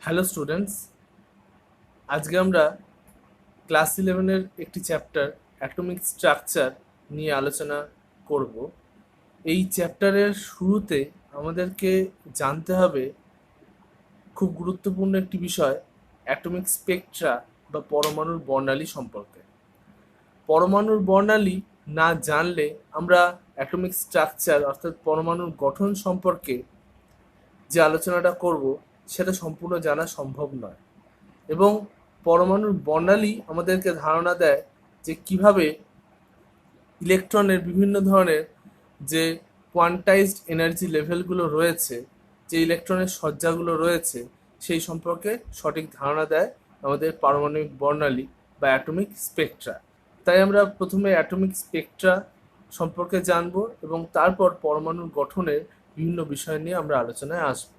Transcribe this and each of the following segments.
Hello students, আজকে আমরা class 11-এর একটি চ্যাপ্টার অ্যাটমিক স্ট্রাকচার নিয়ে আলোচনা করব। এই চ্যাপ্টারের শুরুতে আমাদেরকে জানতে হবে খুব গুরুত্বপূর্ণ একটি বিষয়, অ্যাটমিক স্পেকট্রা বা পরমাণুর বর্ণালী সম্পর্কে। পরমাণুর বর্ণালী না জানলে আমরা অ্যাটমিক স্ট্রাকচার অর্থাৎ পরমাণুর গঠন সম্পর্কে যে আলোচনাটা করব সেটা সম্পূর্ণ জানা সম্ভব নয়। এবং পরমাণুর বর্ণালী আমাদেরকে ধারণা দেয় যে কিভাবে ইলেকট্রনের বিভিন্ন ধরনের যে কোয়ান্টাইজড এনার্জি লেভেলগুলো রয়েছে, যে ইলেকট্রনের সজ্জাগুলো রয়েছে, সেই সম্পর্কে সঠিক ধারণা দেয় আমাদের পারমাণবিক বর্ণালী বা অ্যাটমিক স্পেকট্রা। তাই আমরা প্রথমে অ্যাটমিক স্পেকট্রা সম্পর্কে জানব এবং তারপর পরমাণুর গঠনের বিভিন্ন বিষয় নিয়ে আমরা আলোচনায় আসব।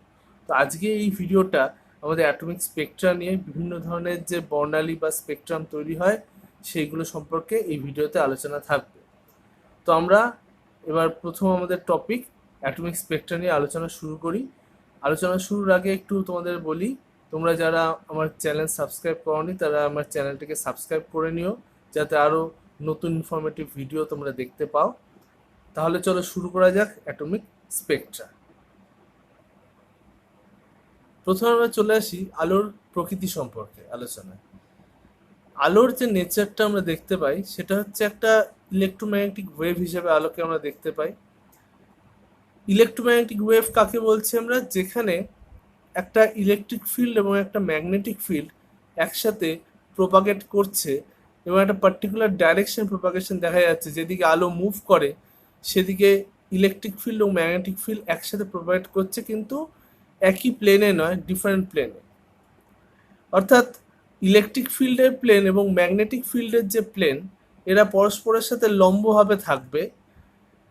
তো আজকে এই ভিডিওটা আমাদের অ্যাটমিক স্পেকট্রা নিয়ে বিভিন্ন ধরনের যে বর্ণালী বা স্পেকট্রাম তৈরি হয় সেইগুলো সম্পর্কে এই ভিডিওতে আলোচনা থাকবে। তো আমরা এবার প্রথম আমাদের টপিক অ্যাটমিক স্পেকট্রা নিয়ে আলোচনা শুরু করি। আলোচনা শুরুর আগে একটু তোমাদের বলি, তোমরা যারা আমার চ্যানেল সাবস্ক্রাইব করোনি তারা আমার চ্যানেলটিকে সাবস্ক্রাইব করে নিও, যাতে আরও নতুন ইনফরমেটিভ ভিডিও তোমরা দেখতে পাও। তাহলে চলো শুরু করা যাক অ্যাটমিক স্পেকট্রা। প্রথমে আমরা চলে আসি আলোর প্রকৃতি সম্পর্কে আলোচনায়। আলোর যে নেচারটা আমরা দেখতে পাই সেটা হচ্ছে একটা ইলেকট্রোম্যাগনেটিক ওয়েভ হিসেবে আলোকে আমরা দেখতে পাই। ইলেকট্রোম্যাগনেটিক ওয়েভ কাকে বলছি আমরা? যেখানে একটা ইলেকট্রিক ফিল্ড এবং একটা ম্যাগনেটিক ফিল্ড একসাথে প্রোপাগেট করছে এবং একটা পার্টিকুলার ডাইরেকশন প্রোপাগেশন দেখা যাচ্ছে, যেদিকে আলো মুভ করে সেদিকে ইলেকট্রিক ফিল্ড এবং ম্যাগনেটিক ফিল্ড একসাথে প্রোপাগেট করছে, কিন্তু একই প্লেনে নয়, ডিফারেন্ট প্লেনে। অর্থাৎ ইলেকট্রিক ফিল্ডের প্লেন এবং ম্যাগনেটিক ফিল্ডের যে প্লেন, এরা পরস্পরের সাথে লম্বভাবে থাকবে,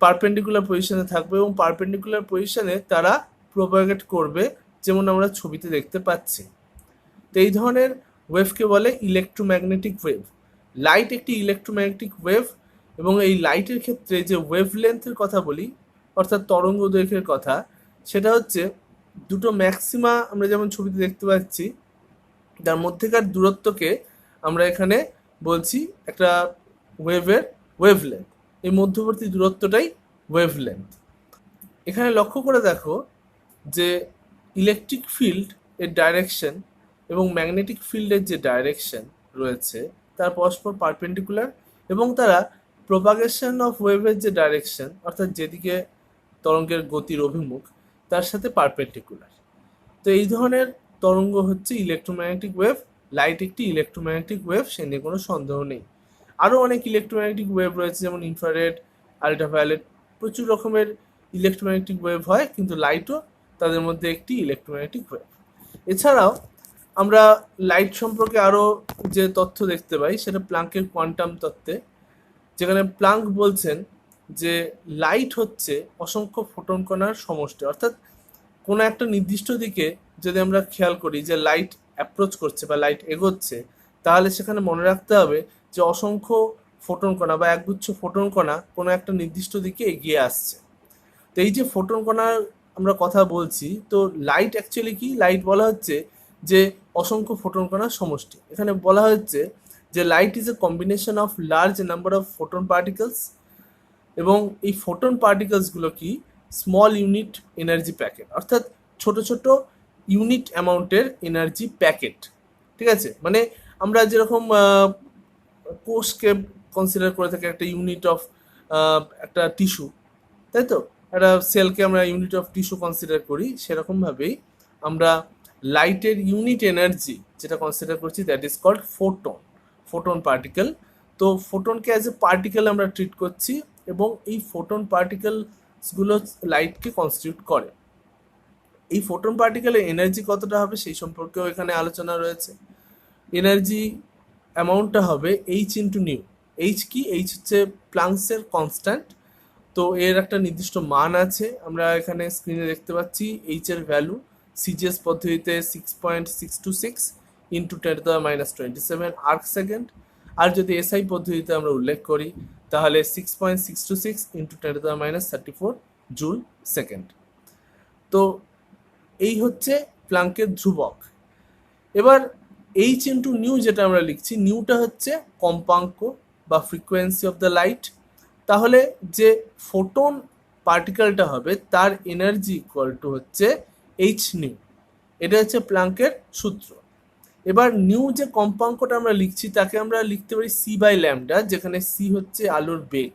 পারপেন্ডিকুলার পজিশনে থাকবে এবং পারপেন্ডিকুলার পজিশনে তারা প্রোপাগেট করবে, যেমন আমরা ছবিতে দেখতে পাচ্ছি। তো এই ধরনের ওয়েভকে বলে ইলেকট্রোম্যাগনেটিক ওয়েভ। লাইট একটি ইলেকট্রোম্যাগনেটিক ওয়েভ, এবং এই লাইটের ক্ষেত্রে যে ওয়েভ লেন্থের কথা বলি অর্থাৎ তরঙ্গ দৈর্ঘ্যের কথা, সেটা হচ্ছে দুটো ম্যাক্সিমা আমরা যেমন ছবিতে দেখতে পাচ্ছি তার মধ্যেকার দূরত্বকে আমরা এখানে বলছি একটা ওয়েভের ওয়েভলেন্থ। এই মধ্যবর্তী দূরত্বটাই ওয়েভলেন্থ। এখানে লক্ষ্য করে দেখো যে ইলেকট্রিক ফিল্ড এর ডাইরেকশন এবং ম্যাগনেটিক ফিল্ডের যে ডাইরেকশন রয়েছে তার পরস্পর পারপেন্ডিকুলার, এবং তারা প্রোপাগেশন অফ ওয়েভের যে ডাইরেকশন অর্থাৎ যেদিকে তরঙ্গের গতির অভিমুখ তার সাথে পারপেন্ডিকুলার। তো এই ধরনের তরঙ্গ হচ্ছে ইলেকট্রোম্যাগনেটিক ওয়েভ। লাইট একটি ইলেকট্রোম্যাগনেটিক ওয়েভ, সে নিয়ে কোনো সন্দেহ নেই। আরও অনেক ইলেকট্রোম্যাগনেটিক ওয়েভ রয়েছে, যেমন ইনফ্রারেড, আল্ট্রাভায়োলেট, প্রচুর রকমের ইলেকট্রোম্যাগনেটিক ওয়েভ হয়, কিন্তু লাইটও তাদের মধ্যে একটি ইলেকট্রোম্যাগনেটিক ওয়েভ। এছাড়াও আমরা লাইট সম্পর্কে আরও যে তথ্য দেখতে পাই সেটা প্লাঙ্কের কোয়ান্টাম তত্ত্বে, যেখানে প্লাঙ্ক বলছেন যে লাইট হচ্ছে অসংখ্য ফোটন কণার সমষ্টি। অর্থাৎ কোনো একটা নির্দিষ্ট দিকে যদি আমরা খেয়াল করি যে লাইট অ্যাপ্রোচ করছে বা লাইট এগোচ্ছে, তাহলে সেখানে মনে রাখতে হবে যে অসংখ্য ফোটন কণা বা একগুচ্ছ ফোটন কণা কোনো একটা নির্দিষ্ট দিকে এগিয়ে আসছে। তো এই যে ফোটন কণার আমরা কথা বলছি, তো লাইট অ্যাকচুয়ালি কি? লাইট বলা হচ্ছে যে অসংখ্য ফোটন কণার সমষ্টি। এখানে বলা হচ্ছে যে light is a combination of large number of photon particles, এবং এই ফোটন পার্টিকেলসগুলো কি? স্মল ইউনিট এনার্জি প্যাকেট, অর্থাৎ ছোট ছোট ইউনিট অ্যামাউন্টের এনার্জি প্যাকেট। ঠিক আছে, মানে আমরা যেরকম কোষকে কনসিডার করে থাকি একটা ইউনিট অফ একটা টিস্যু, তাই তো? একটা সেলকে আমরা ইউনিট অফ টিস্যু কনসিডার করি, সেরকমভাবেই আমরা লাইটের ইউনিট এনার্জি যেটা কনসিডার করছি that is called photon, photon particle. তো ফোটনকে অ্যাজ এ পার্টিকেল আমরা ট্রিট করছি, এবং এই ফোটন পার্টিকেলসগুলো লাইটকে কনস্টিটিউট করে। এই ফোটন পার্টিকেলের এনার্জি কতটা হবে সেই সম্পর্কেও এখানে আলোচনা রয়েছে। এনার্জি অ্যামাউন্টটা হবে এইচ ইন্টু নিউ। এইচ কি? এইচ হচ্ছে প্লাঙ্কসের কনস্ট্যান্ট। তো এর একটা নির্দিষ্ট মান আছে, আমরা এখানে স্ক্রিনে দেখতে পাচ্ছি। এইচ এর ভ্যালু সিজিএস পদ্ধতিতে 6.626 ইন্টু 10⁻27 আর্ক সেকেন্ড, আর যদি এসআই পদ্ধতিতে আমরা উল্লেখ করি তাহলে 6.626 ইন্টু 10⁻34 জুল সেকেন্ড। তো এই হচ্ছে প্লাঙ্কের ধ্রুবক। এবার এইচ ইন্টু নিউ যেটা আমরা লিখছি, নিউটা হচ্ছে কম্পাঙ্ক বা ফ্রিকোয়েন্সি অফ দ্য লাইট। তাহলে যে ফোটন পার্টিকেলটা হবে তার এনার্জি ইকুয়াল টু হচ্ছে এইচ নিউ। এটা হচ্ছে প্ল্যাঙ্কের সূত্র। এবার নিউ যে কম্পাঙ্কটা আমরা লিখছি তাকে আমরা লিখতে পারি সি বাই ল্যামডা, যেখানে সি হচ্ছে আলোর বেগ,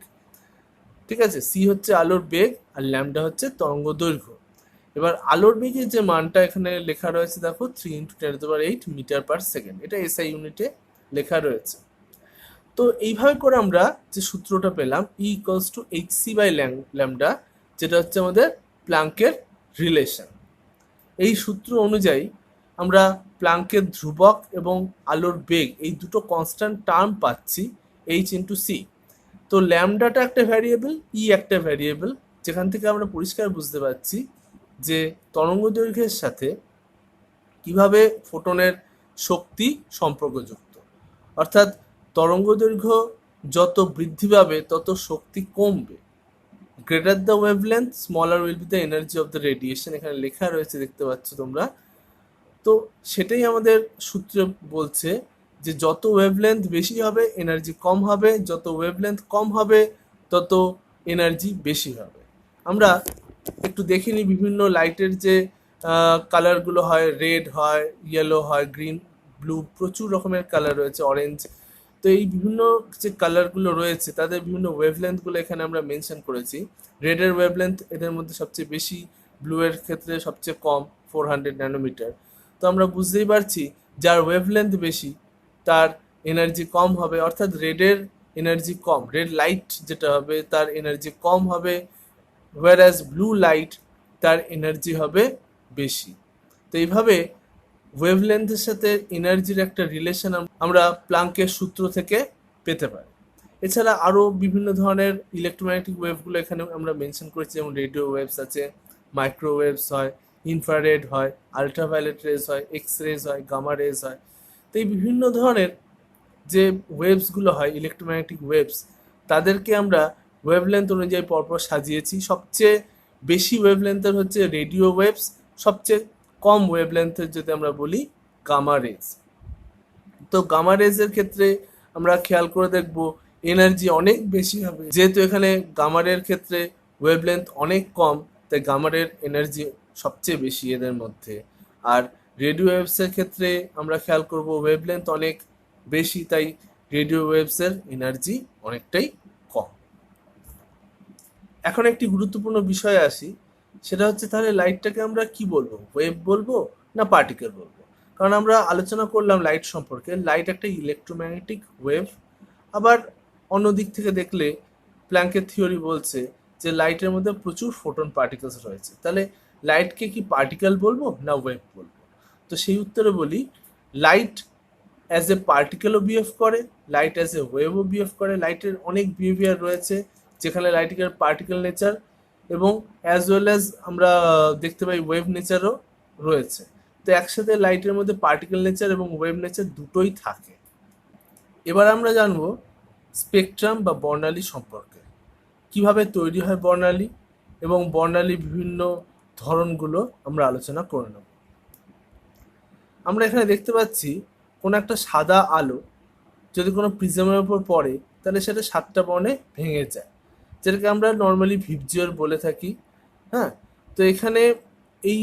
ঠিক আছে, সি হচ্ছে আলোর বেগ আর ল্যামডা হচ্ছে তরঙ্গ দৈর্ঘ্য। এবার আলোর বেগের যে মানটা এখানে লেখা রয়েছে দেখো 3 × 10⁸ মিটার পার সেকেন্ড, এটা এসআই ইউনিটে লেখা রয়েছে। তো এইভাবে করে আমরা যে সূত্রটা পেলাম E equals to H C by lambda, যেটা হচ্ছে আমাদের প্ল্যাঙ্কের রিলেশন। এই সূত্র অনুযায়ী আমরা প্ল্যাঙ্কের ধ্রুবক এবং আলোর বেগ এই দুটো কনস্ট্যান্ট টার্ম পাচ্ছি এইচ ইন্টু সি। তো ল্যামডাটা একটা ভ্যারিয়েবল, ই একটা ভ্যারিয়েবল, যেখান থেকে আমরা পরিষ্কার বুঝতে পারছি যে তরঙ্গ দৈর্ঘ্যের সাথে কিভাবে ফোটনের শক্তি সম্পর্কযুক্ত। অর্থাৎ তরঙ্গ দৈর্ঘ্য যত বৃদ্ধি পাবে তত শক্তি কমবে। Greater the wavelength smaller will be the energy of the radiation, এখানে লেখা রয়েছে দেখতে পাচ্ছ তোমরা। তো সেটাই আমাদের সূত্র বলছে যে যত ওয়েভলেন্থ বেশি হবে এনার্জি কম হবে, যত ওয়েভলেন্থ কম হবে তত এনার্জি বেশি হবে। আমরা একটু দেখে নিই বিভিন্ন লাইটের যে কালারগুলো হয়, রেড হয়, ইয়েলো হয়, গ্রিন, ব্লু, প্রচুর রকমের কালার রয়েছে, অরেঞ্জ। তো এই বিভিন্ন যে কালারগুলো রয়েছে তাদের বিভিন্ন ওয়েভলেন্থগুলো এখানে আমরা মেনশন করেছি। রেডের ওয়েভলেন্থ এদের মধ্যে সবচেয়ে বেশি, ব্লু এর ক্ষেত্রে সবচেয়ে কম 400 ন্যানোমিটার। তো আমরা বুঝতেই পারছি যার ওয়েভলেন্থ বেশি তার এনার্জি কম হবে, অর্থাৎ রেডের এনার্জি কম, রেড লাইট যেটা হবে তার এনার্জি কম হবে, whereas ব্লু লাইট তার এনার্জি হবে বেশি। তো এইভাবে ওয়েভলেন্থের সাথে এনার্জির একটা রিলেশন আমরা প্লাঙ্কের সূত্র থেকে পেতে পারি। এছাড়া আরও বিভিন্ন ধরনের ইলেকট্রোম্যাগনেটিক ওয়েভগুলো এখানে আমরা মেনশন করেছি, যেমন রেডিও ওয়েভস আছে, মাইক্রোওয়েভস হয়, ইনফ্রারেড হয়, আলট্রাভায়োলেট রেজ হয়, এক্স রেজ হয়, গামা রেজ হয়। তো এই বিভিন্ন ধরনের যে ওয়েভসগুলো হয় ইলেকট্রোম্যাগনেটিক ওয়েভস, তাদেরকে আমরা ওয়েভলেন্থ অনুযায়ী পরপর সাজিয়েছি। সবচেয়ে বেশি ওয়েভলেন্থের হচ্ছে রেডিও ওয়েভস, সবচেয়ে কম ওয়েভলেন্থের যদি আমরা বলি গামা রেজ। তো গামা রেজের ক্ষেত্রে আমরা খেয়াল করে দেখব এনার্জি অনেক বেশি হবে, যেহেতু এখানে গামারের ক্ষেত্রে ওয়েভলেন্থ অনেক কম তাই গামারের এনার্জি সবচেয়ে বেশি এদের মধ্যে। আর রেডিও ওয়েভসের ক্ষেত্রে আমরা খেয়াল করব ওয়েভলেন্থ অনেক বেশি তাই রেডিও ওয়েভসের এনার্জি অনেকটাই কম। এখন একটি গুরুত্বপূর্ণ বিষয় আসি, সেটা হচ্ছে তাহলে লাইটটাকে আমরা কি বলবো, ওয়েভ বলবো না পার্টিকেল বলবো? কারণ আমরা আলোচনা করলাম লাইট সম্পর্কে, লাইট একটা ইলেকট্রোম্যাগনেটিক ওয়েভ। আবার অন্য দিক থেকে দেখলে প্ল্যাঙ্কের থিওরি বলছে যে লাইটের মধ্যে প্রচুর ফোটন পার্টিকেলস রয়েছে, তাহলে লাইটকে কি পার্টিকেল বলবো না ওয়েভ বলবো? তো সেই উত্তরে বলি লাইট অ্যাজ এ পার্টিকেলও বিহেভ করে, লাইট অ্যাজ এ ওয়েভও বিহেভ করে। লাইটের অনেক বিহেভিয়ার রয়েছে যেখানে লাইটের পার্টিকেল নেচার এবং অ্যাজ ওয়েল অ্যাজ আমরা দেখতে পাই ওয়েভ নেচারও রয়েছে। তো একসাথে লাইটের মধ্যে পার্টিকেল নেচার এবং ওয়েভ নেচার দুটোই থাকে। এবার আমরা জানবো স্পেকট্রাম বা বর্ণালী সম্পর্কে, কিভাবে তৈরি হয় বর্ণালী এবং বর্ণালীর বিভিন্ন ধরনগুলো আমরা আলোচনা করে নেব। আমরা এখানে দেখতে পাচ্ছি কোনো একটা সাদা আলো যদি কোনো প্রিজমের উপর পড়ে তাহলে সেটা 7টা বর্ণে ভেঙে যায়, যেটাকে আমরা নর্মালি ভিবজিওর বলে থাকি। হ্যাঁ, তো এখানে এই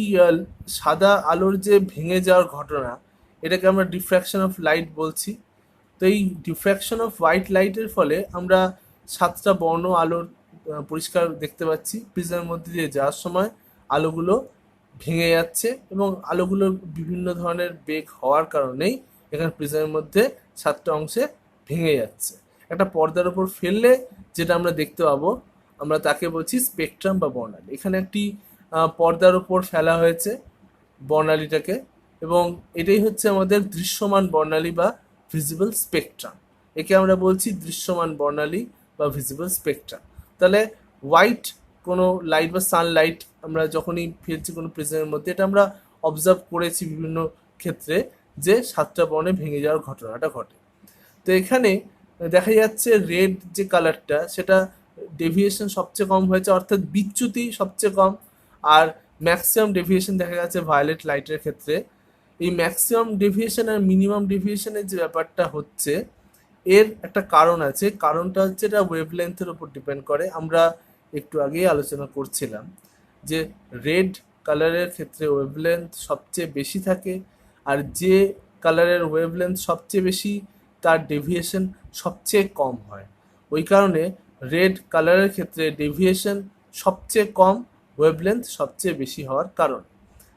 সাদা আলোর যে ভেঙে যাওয়ার ঘটনা, এটাকে আমরা ডিফ্র্যাকশন অফ লাইট বলছি। তো এই ডিফ্র্যাকশন অফ হোয়াইট লাইটের ফলে আমরা 7টা বর্ণ আলোর পরিষ্কার দেখতে পাচ্ছি। প্রিজমের মধ্যে দিয়ে যাওয়ার সময় আলোগুলো ভেঙে যাচ্ছে এবং আলোগুলো বিভিন্ন ধরনের বেগ হওয়ার কারণেই এখানে প্রিজমের মধ্যে 7টা অংশে ভেঙে যাচ্ছে। একটা পর্দার উপর ফেললে যেটা আমরা দেখতে পাবো আমরা তাকে বলছি স্পেকট্রাম বা বর্ণালী। এখানে একটি পর্দার উপর ফেলা হয়েছে বর্ণালীটাকে এবং এটাই হচ্ছে আমাদের দৃশ্যমান বর্ণালী বা ভিজিবল স্পেকট্রাম। একে আমরা বলছি দৃশ্যমান বর্ণালী বা ভিজিবল স্পেকট্রাম। তাহলে হোয়াইট কোনো লাইট বা সানলাইট আমরা যখনই ফেলছি কোনো প্রিজমের মধ্যে, এটা আমরা অবজার্ভ করেছি বিভিন্ন ক্ষেত্রে যে 7টা বর্ণে ভেঙে যাওয়ার ঘটনাটা ঘটে। তো এখানে দেখা যাচ্ছে রেড যে কালারটা সেটা ডেভিয়েশন সবচেয়ে কম হয়েছে, অর্থাৎ বিচ্যুতি সবচেয়ে কম। আর ম্যাক্সিমাম ডেভিয়েশন দেখা যাচ্ছে ভায়োলেট লাইটের ক্ষেত্রে। এই ম্যাক্সিমাম ডেভিয়েশন আর মিনিমাম ডেভিয়েশনের যে ব্যাপারটা হচ্ছে, এর একটা কারণ আছে। কারণটা হচ্ছে এটা ওয়েভলেন্থের উপর ডিপেন্ড করে। আমরা একটু আগেই আলোচনা করছিলাম যে রেড কালারের ক্ষেত্রে ওয়েভলেন্থ সবচেয়ে বেশি থাকে, আর যে কালারের ওয়েভলেন্থ সবচেয়ে বেশি তার ডেভিয়েশন সবচেয়ে কম হয়। ওই কারণে রেড কালারের ক্ষেত্রে ডেভিয়েশন সবচেয়ে কম, ওয়েভলেন্থ সবচেয়ে বেশি হওয়ার কারণ।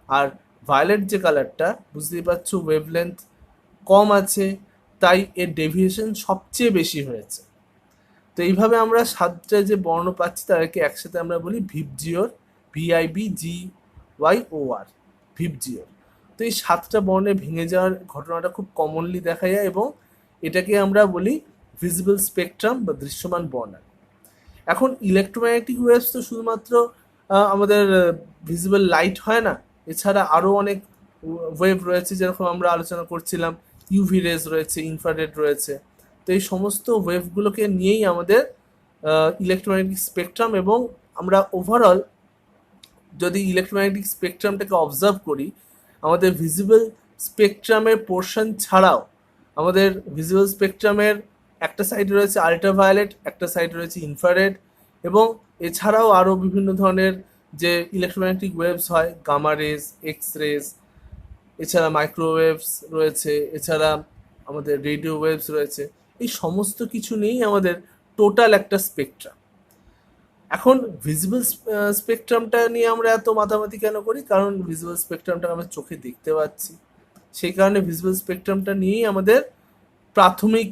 আর ভায়োলেট যে কালারটা, বুঝতেই পারছো ওয়েভলেন্থ কম আছে, তাই এর ডেভিয়েশন সবচেয়ে বেশি হয়েছে। তো এইভাবে আমরা সাতটা যে বর্ণ পাচ্ছি তাদেরকে একসাথে আমরা বলি ভিবজিওর, VIBGYOR, ভিবজিওর। তো এই সাতটা বর্ণে ভেঙে যাওয়ার ঘটনাটা খুব কমনলি দেখা যায়, এবং এটাকে আমরা বলি ভিজিবল স্পেকট্রাম বা দৃশ্যমান বর্ণালী। এখন ইলেকট্রোম্যাগনেটিক ওয়েভস তো শুধুমাত্র আমাদের ভিজিবল লাইট হয় না, এছাড়া আরও অনেক ওয়েভ রয়েছে, যেরকম আমরা আলোচনা করছিলাম ইউভি রেজ রয়েছে, ইনফ্রারেড রয়েছে। তো এই সমস্ত ওয়েভগুলোকে নিয়েই আমাদের ইলেকট্রোম্যাগনেটিক স্পেকট্রাম, এবং আমরা ওভারঅল যদি ইলেকট্রোম্যাগনেটিক স্পেকট্রামটাকে অবজার্ভ করি, আমাদের ভিজিবল স্পেকট্রামের পোর্শন ছাড়াও আমাদের ভিজিবল স্পেকট্রামের একটা সাইড রয়েছে আল্ট্রাভায়োলেট, একটা সাইড রয়েছে ইনফ্রারেড, এবং এছাড়াও আরও বিভিন্ন ধরনের যে ইলেকট্রোম্যাগনেটিক ওয়েভস হয়, গামা রেজ, এক্স রেজ, এছাড়া মাইক্রোওয়েভস রয়েছে, এছাড়া আমাদের রেডিও ওয়েভস রয়েছে। এই সমস্ত কিছু নিয়েই আমাদের টোটাল একটা স্পেকট্রাম। এখন ভিজিবল স্পেকট্রামটা নিয়ে আমরা এত মাতামাতি কেন করি? কারণ ভিজিবল স্পেকট্রামটা আমরা চোখে দেখতে পাচ্ছি, সেই কারণে ভিজিবল স্পেকট্রামটা নিয়েই আমাদের প্রাথমিক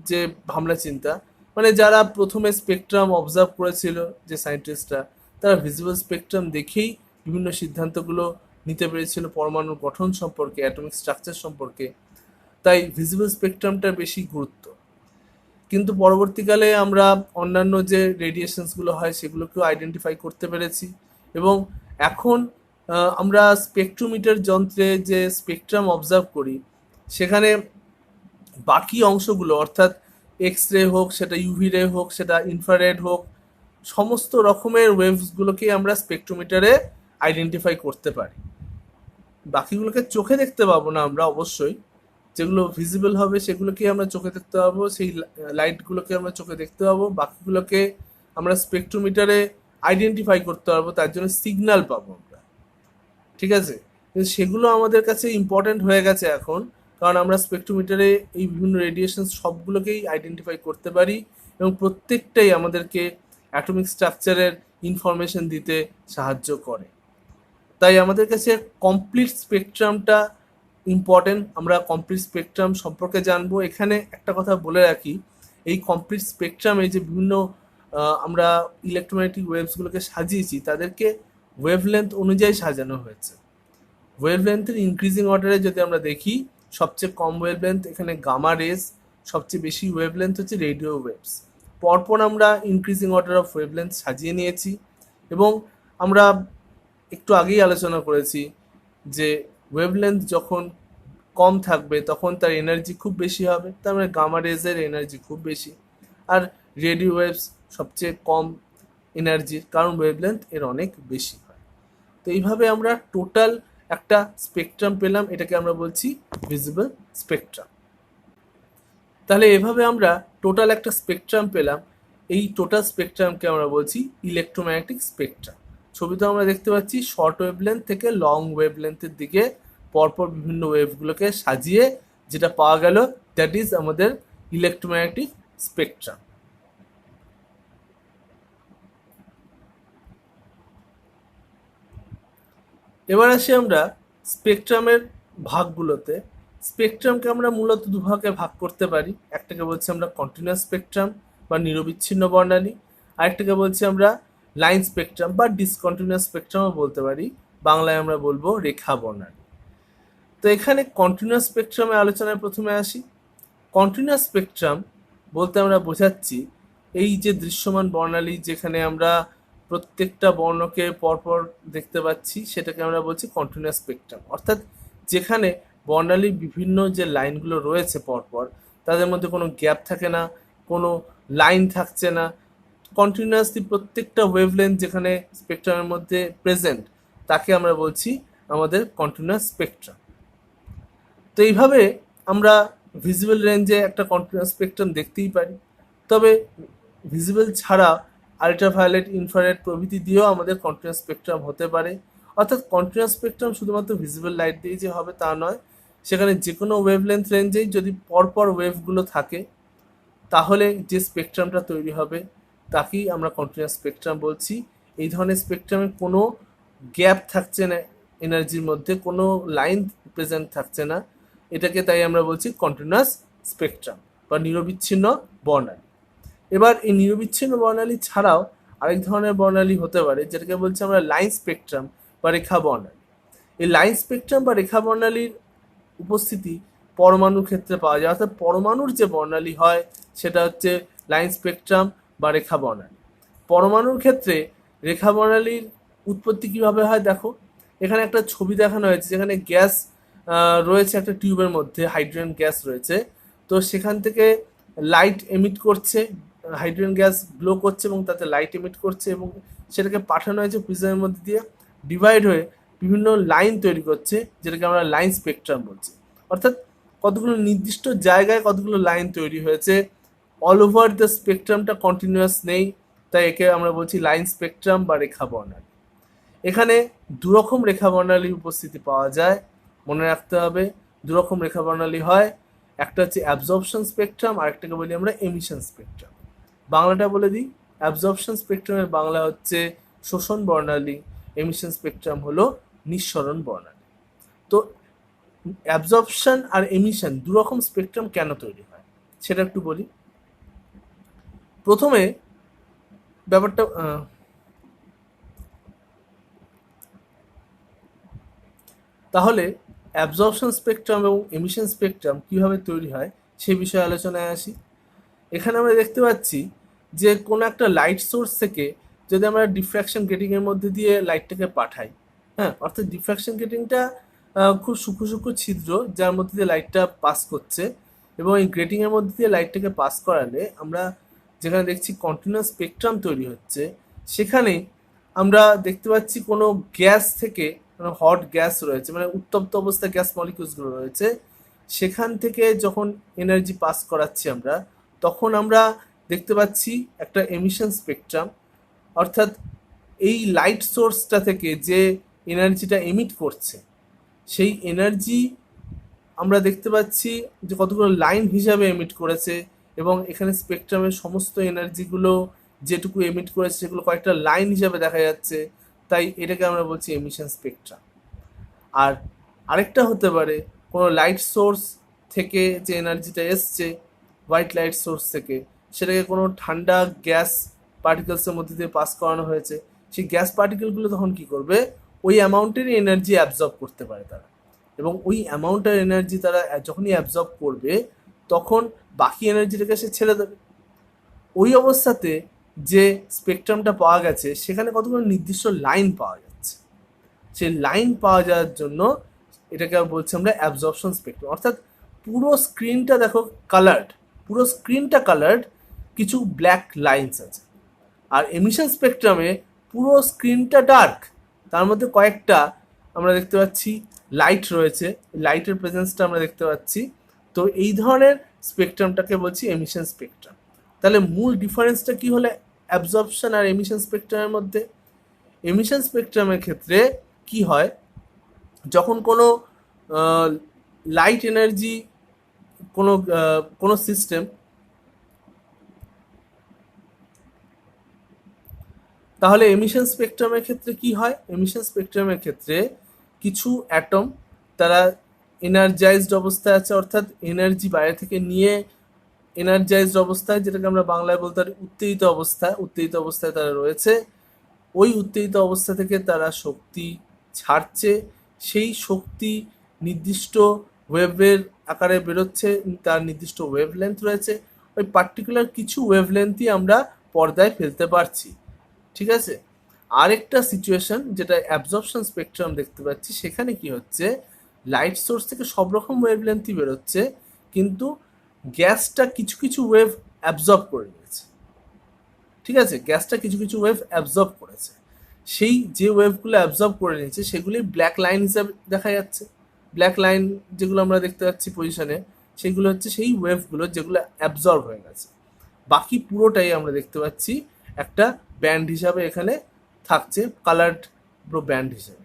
যে ভাবনা চিন্তা, মানে যারা প্রথমে স্পেকট্রাম অবজার্ভ করেছিল যে সায়েন্টিস্টরা, তারা ভিজিবল স্পেকট্রাম দেখেই বিভিন্ন সিদ্ধান্তগুলো নিতে পেরেছিল পরমাণুর গঠন সম্পর্কে, অ্যাটমিক স্ট্রাকচার সম্পর্কে। তাই ভিজিবল স্পেকট্রামটার বেশি গুরুত্ব। কিন্তু পরবর্তীকালে আমরা অন্যান্য যে রেডিয়েশনসগুলো হয় সেগুলোকেও আইডেন্টিফাই করতে পেরেছি, এবং এখন আমরা স্পেকট্রোমিটার যন্ত্রে যে স্পেকট্রাম অবজার্ভ করি, সেখানে বাকি অংশগুলো অর্থাৎ এক্স রে হোক, সেটা ইউভি রে হোক, সেটা ইনফ্রারেড হোক, সমস্ত রকমের ওয়েভসগুলোকেই আমরা স্পেকট্রোমিটারে আইডেন্টিফাই করতে পারি। বাকিগুলোকে চোখে দেখতে পাবো না আমরা অবশ্যই, যেগুলো ভিজিবল হবে সেগুলোকে আমরা চোখে দেখতে পাবো, সেই লাইটগুলোকে আমরা চোখে দেখতে পাবো, বাকিগুলোকে আমরা স্পেকট্রোমিটারে আইডেন্টিফাই করতে পারবো, তার জন্য সিগন্যাল পাবো আমরা। ঠিক আছে, কিন্তু সেগুলো আমাদের কাছে ইম্পর্ট্যান্ট হয়ে গেছে এখন, কারণ আমরা স্পেকট্রোমিটারে এই বিভিন্ন রেডিয়েশন সবগুলোকেই আইডেন্টিফাই করতে পারি, এবং প্রত্যেকটাই আমাদেরকে অ্যাটমিক স্ট্রাকচারের ইনফরমেশন দিতে সাহায্য করে। তাই আমাদের কাছে কমপ্লিট স্পেকট্রামটা ইম্পর্টেন্ট। আমরা কমপ্লিট স্পেকট্রাম সম্পর্কে জানবো। এখানে একটা কথা বলে রাখি, এই কমপ্লিট স্পেকট্রামে যে বিভিন্ন আমরা ইলেকট্রোম্যাগনেটিক ওয়েভসগুলোকে সাজিয়েছি, তাদেরকে ওয়েভলেন্থ অনুযায়ী সাজানো হয়েছে। ওয়েভলেন্থের ইনক্রিজিং অর্ডারে যদি আমরা দেখি, সবচেয়ে কম ওয়েভলেন্থ এখানে গামা রেজ, সবচেয়ে বেশি ওয়েভলেন্থ হচ্ছে রেডিও ওয়েভস। পরপর আমরা ইনক্রিজিং অর্ডার অফ ওয়েভলেন্থ সাজিয়ে নিয়েছি, এবং আমরা একটু আগেই আলোচনা করেছি যে ওয়েভলেন্থ যখন কম থাকবে তখন তার এনার্জি খুব বেশি হবে, তার মানে গামা রেজের এনার্জি খুব বেশি, আর রেডিও ওয়েভস সবচেয়ে কম এনার্জির, কারণ ওয়েভলেন্থ এর অনেক বেশি হয়। তো এইভাবে আমরা টোটাল একটা স্পেকট্রাম পেলাম, এটাকে আমরা বলছি ভিজিবল স্পেকট্রাম। তাহলে এভাবে আমরা টোটাল একটা স্পেকট্রাম পেলাম, এই টোটাল স্পেকট্রামকে আমরা বলছি ইলেকট্রোম্যাগনেটিক স্পেকট্রাম। ছবিতে আমরা দেখতে পাচ্ছি শর্ট ওয়েভলেন্থ থেকে লং ওয়েভলেন্থের দিকে পরপর বিভিন্ন ওয়েভগুলোকে সাজিয়ে যেটা পাওয়া গেল, দ্যাট ইজ আমাদের ইলেকট্রোম্যাগনেটিক স্পেকট্রাম। এবার আসি আমরা স্পেকট্রামের ভাগগুলোতে। স্পেকট্রামকে আমরা মূলত দুভাগে ভাগ করতে পারি। একটাকে বলছি আমরা কন্টিনিউয়াস স্পেকট্রাম বা নিরবিচ্ছিন্ন বর্ণালী, আরেকটাকে বলছি আমরা লাইন স্পেকট্রাম বা ডিসকন্টিনিউয়াস স্পেকট্রামও বলতে পারি, বাংলায় আমরা বলবো রেখা বর্ণালী। তো এখানে কন্টিনিউয়াস স্পেকট্রামে আলোচনায় প্রথমে আসি। কন্টিনিউয়াস স্পেকট্রাম বলতে আমরা বোঝাচ্ছি এই যে দৃশ্যমান বর্ণালী, যেখানে আমরা প্রত্যেকটা বর্ণকে পরপর দেখতে পাচ্ছি, সেটাকে আমরা বলছি কন্টিনিউয়াস স্পেকট্রাম। অর্থাৎ যেখানে বর্ণালীর বিভিন্ন যে লাইনগুলো রয়েছে পরপর, তাদের মধ্যে কোনো গ্যাপ থাকে না, কোনো লাইন থাকছে না, কন্টিনিউয়াসলি প্রত্যেকটা ওয়েভলেন্থ যেখানে স্পেকট্রামের মধ্যে প্রেজেন্ট, তাকে আমরা বলছি আমাদের কন্টিনিউয়াস স্পেকট্রাম। তো এইভাবে আমরা ভিজিবল রেঞ্জে একটা কন্টিনিউয়াস স্পেকট্রাম দেখতেই পারি। তবে ভিজিবল ছাড়া আল্ট্রাভায়োলেট, ইনফ্রারেড প্রভৃতি দিয়েও আমাদের কন্টিনিউয়াস স্পেকট্রাম হতে পারে। অর্থাৎ কন্টিনিউয়াস স্পেকট্রাম শুধুমাত্র ভিজিবল লাইট দিয়ে যে হবে তা নয়, সেখানে যে কোনো ওয়েভলেন্থ রেঞ্জেই যদি পরপর ওয়েভগুলো থাকে তাহলে যে স্পেকট্রামটা তৈরি হবে তাকেই আমরা কন্টিনিউয়াস স্পেকট্রাম বলছি। এই ধরনের স্পেকট্রামে কোনো গ্যাপ থাকছে না, এনার্জির মধ্যে কোনো লাইন প্রেজেন্ট থাকছে না, এটাকে তাই আমরা বলছি কন্টিনিউয়াস স্পেকট্রাম বা নিরবিচ্ছিন্ন বর্ণালী। এবার এই নিরবিচ্ছিন্ন বর্ণালী ছাড়াও আরেক ধরনের বর্ণালী হতে পারে, যেটাকে বলছি আমরা লাইন স্পেকট্রাম বা রেখা বর্ণালী। এই লাইন স্পেকট্রাম বা রেখা বর্ণালীর উপস্থিতি পরমাণুর ক্ষেত্রে পাওয়া যায়, অর্থাৎ পরমাণুর যে বর্ণালী হয় সেটা হচ্ছে লাইন স্পেকট্রাম বা রেখা বর্ণালী। পরমাণুর ক্ষেত্রে রেখা বর্ণালীর উৎপত্তি কিভাবে হয় দেখো, এখানে একটা ছবি দেখানো হয়েছে যেখানে গ্যাস রয়েছে একটা টিউবের মধ্যে, হাইড্রোজেন গ্যাস রয়েছে। তো সেখান থেকে লাইট এমিট করছে, হাইড্রোজেন গ্যাস গ্লো করছে এবং তাতে লাইট এমিট করছে এবং সেটাকে পাঠানো হয়েছে প্রিজমের মধ্যে দিয়ে, ডিভাইড হয়ে বিভিন্ন লাইন তৈরি করছে, যেটাকে আমরা লাইন স্পেকট্রাম বলছি। অর্থাৎ কতগুলো নির্দিষ্ট জায়গায় কতগুলো লাইন তৈরি হয়েছে, অল ওভার দ্য স্পেকট্রামটা কন্টিনিউয়াস নেই, তাই একে আমরা বলছি লাইন স্পেকট্রাম বা রেখা বর্ণালী। এখানে দুরকম রেখা বর্ণালীর উপস্থিতি পাওয়া যায়, মনে রাখতে হবে দুরকম রেখা বর্ণালী হয়, একটা হচ্ছে অ্যাবজর্পশন স্পেকট্রাম আর একটাকে বলি আমরা এমিশন স্পেকট্রাম। বাংলাটা বলে দিই, অ্যাবজর্পশন স্পেকট্রামের বাংলা হচ্ছে শোষণ বর্ণালী, এমিশন স্পেকট্রাম হলো নিঃসরণ বর্ণালী। তো অ্যাবজর্পশন আর এমিশন দুরকম স্পেকট্রাম কেন তৈরি হয় সেটা একটু বলি। প্রথমে ব্যাপারটা তাহলে অ্যাবজর্পশন স্পেকট্রাম এবং এমিশন স্পেকট্রাম কীভাবে তৈরি হয় সে বিষয়ে আলোচনায় আসি। এখানে আমরা দেখতে পাচ্ছি যে কোনো একটা লাইট সোর্স থেকে যদি আমরা ডিফ্র্যাকশন গ্রেটিংয়ের মধ্যে দিয়ে লাইটটাকে পাঠাই, হ্যাঁ, অর্থাৎ ডিফ্র্যাকশন গ্রেটিংটা খুব সূক্ষ্ম সূক্ষ্ম ছিদ্র যার মধ্যে দিয়ে লাইটটা পাস করছে, এবং এই গ্রেটিংয়ের মধ্যে দিয়ে লাইটটাকে পাস করালে আমরা যেখানে দেখছি কন্টিনিউয়াস স্পেকট্রাম তৈরি হচ্ছে, সেখানে আমরা দেখতে পাচ্ছি কোনো গ্যাস থেকে, মানে হট গ্যাস রয়েছে, মানে উত্তপ্ত অবস্থায় গ্যাস মলিকিউলসগুলো রয়েছে, সেখান থেকে যখন এনার্জি পাস করাচ্ছি আমরা, তখন আমরা দেখতে পাচ্ছি একটা এমিশন স্পেকট্রাম। অর্থাৎ এই লাইট সোর্সটা থেকে যে এনার্জিটা এমিট করছে সেই এনার্জি আমরা দেখতে পাচ্ছি যে কতগুলো লাইন হিসাবে এমিট করেছে, এবং এখানে স্পেকট্রামের সমস্ত এনার্জিগুলো যেটুকু এমিট করেছে সেগুলো কয়েকটা লাইন হিসাবে দেখা যাচ্ছে, তাই এটাকে আমরা বলছি এমিশন স্পেকট্রাম। আর আরেকটা হতে পারে কোনো লাইট সোর্স থেকে যে এনার্জিটা এসছে, হোয়াইট লাইট সোর্স থেকে, সেটাকে কোনো ঠান্ডা গ্যাস পার্টিকেলসের মধ্যে দিয়ে পাস করানো হয়েছে, সেই গ্যাস পার্টিকেলগুলো তখন কি করবে, ওই অ্যামাউন্টেরই এনার্জি অ্যাবজর্ব করতে পারে তারা, এবং ওই অ্যামাউন্টের এনার্জি তারা যখনই অ্যাবজর্ব করবে তখন বাকি এনার্জিটাকে সে ছেড়ে দেবে। ওই অবস্থাতে যে স্পেকট্রামটা পাওয়া গেছে সেখানে কতগুলো নির্দিষ্ট লাইন পাওয়া যাচ্ছে, সেই লাইন পাওয়া যাওয়ার জন্য এটাকে বলছি আমরা অ্যাবজর্পশন স্পেকট্রাম। অর্থাৎ পুরো স্ক্রিনটা দেখো কালার্ড, পুরো স্ক্রিনটা কালার্ড, কিছু ব্ল্যাক লাইনস আছে। আর এমিশন স্পেকট্রামে পুরো স্ক্রিনটা ডার্ক, তার মধ্যে কয়েকটা আমরা দেখতে পাচ্ছি লাইট রয়েছে, লাইটের প্রেজেন্সটা আমরা দেখতে পাচ্ছি। তো এই ধরনের স্পেকট্রামটাকে বলছি এমিশন স্পেকট্রাম। তাহলে মূল ডিফারেন্সটা কি হলে অ্যাবজর্পশন আর এমিশন স্পেকট্রামের মধ্যে? এমিশন স্পেকট্রামের ক্ষেত্রে কি হয়, যখন কোনো লাইট এনার্জি কোনো কোনো সিস্টেম, তাহলে এমিশন স্পেকট্রামের ক্ষেত্রে কি হয়, এমিশন স্পেকট্রামের ক্ষেত্রে কিছু অ্যাটম তারা এনার্জাইজড অবস্থায় আছে, অর্থাৎ এনার্জি বাইরে থেকে নিয়ে এনার্জাইজড অবস্থায়, যেটাকে আমরা বাংলায় বলতে পারি উত্তেজিত অবস্থায়, উত্তেজিত অবস্থায় তারা রয়েছে। ওই উত্তেজিত অবস্থা থেকে তারা শক্তি ছাড়ছে, সেই শক্তি নির্দিষ্ট ওয়েভের আকারে বেরোচ্ছে, তার নির্দিষ্ট ওয়েভলেন্থ রয়েছে, ওই পার্টিকুলার কিছু ওয়েভলেন্থই আমরা পর্দায় ফেলতে পারছি, ঠিক আছে। আরেকটা সিচুয়েশন যেটা অ্যাবজর্পশন স্পেকট্রাম দেখতে পাচ্ছি, সেখানে কি হচ্ছে, লাইট সোর্স থেকে সব রকম ওয়েভলেন্থই বেরোচ্ছে, কিন্তু গ্যাসটা কিছু কিছু ওয়েভ অ্যাবজর্ব করে নিয়েছে, ঠিক আছে, গ্যাসটা কিছু কিছু ওয়েভ অ্যাবজর্ব করেছে, সেই যে ওয়েভগুলো অ্যাবজর্ব করে নিয়েছে সেগুলি ব্ল্যাক লাইন হিসাবে দেখা যাচ্ছে, ব্ল্যাক লাইন যেগুলো আমরা দেখতে পাচ্ছি পজিশনে, সেগুলো হচ্ছে সেই ওয়েভগুলো যেগুলো অ্যাবজর্ব হয়ে গেছে। বাকি পুরোটাই আমরা দেখতে পাচ্ছি একটা ব্যান্ড হিসাবে এখানে থাকছে, কালার্ড ব্যান্ড হিসাবে।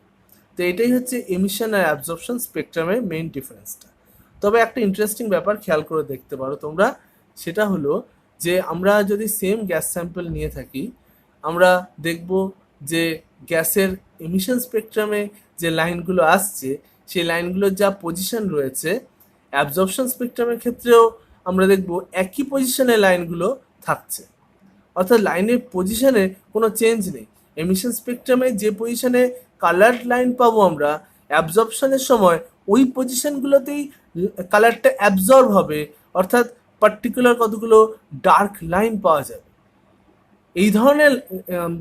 তো এটাই হচ্ছে এমিশন আর অ্যাবজর্পশন স্পেকট্রামের মেইন ডিফারেন্সটা। তবে একটা ইন্টারেস্টিং ব্যাপার খেয়াল করে দেখতে পারো তোমরা, সেটা হলো যে আমরা যদি সেম গ্যাস স্যাম্পল নিয়ে থাকি, আমরা দেখব যে গ্যাসের এমিশন স্পেকট্রামে যে লাইনগুলো আসছে, সেই লাইনগুলোর যা পজিশন রয়েছে, অ্যাবজর্পশন স্পেকট্রামের ক্ষেত্রেও আমরা দেখব একই পজিশনে লাইনগুলো থাকছে, অর্থাৎ লাইনের পজিশনে কোনো চেঞ্জ নেই। এমিশন স্পেকট্রামে যে পজিশনে কালার্ড লাইন পাবো আমরা, অ্যাবজর্পশনের সময় ওই পজিশনগুলোতেই কালারটা অ্যাবজর্ব হবে, অর্থাৎ পার্টিকুলার কতগুলো ডার্ক লাইন পাওয়া যাবে। এই ধরনের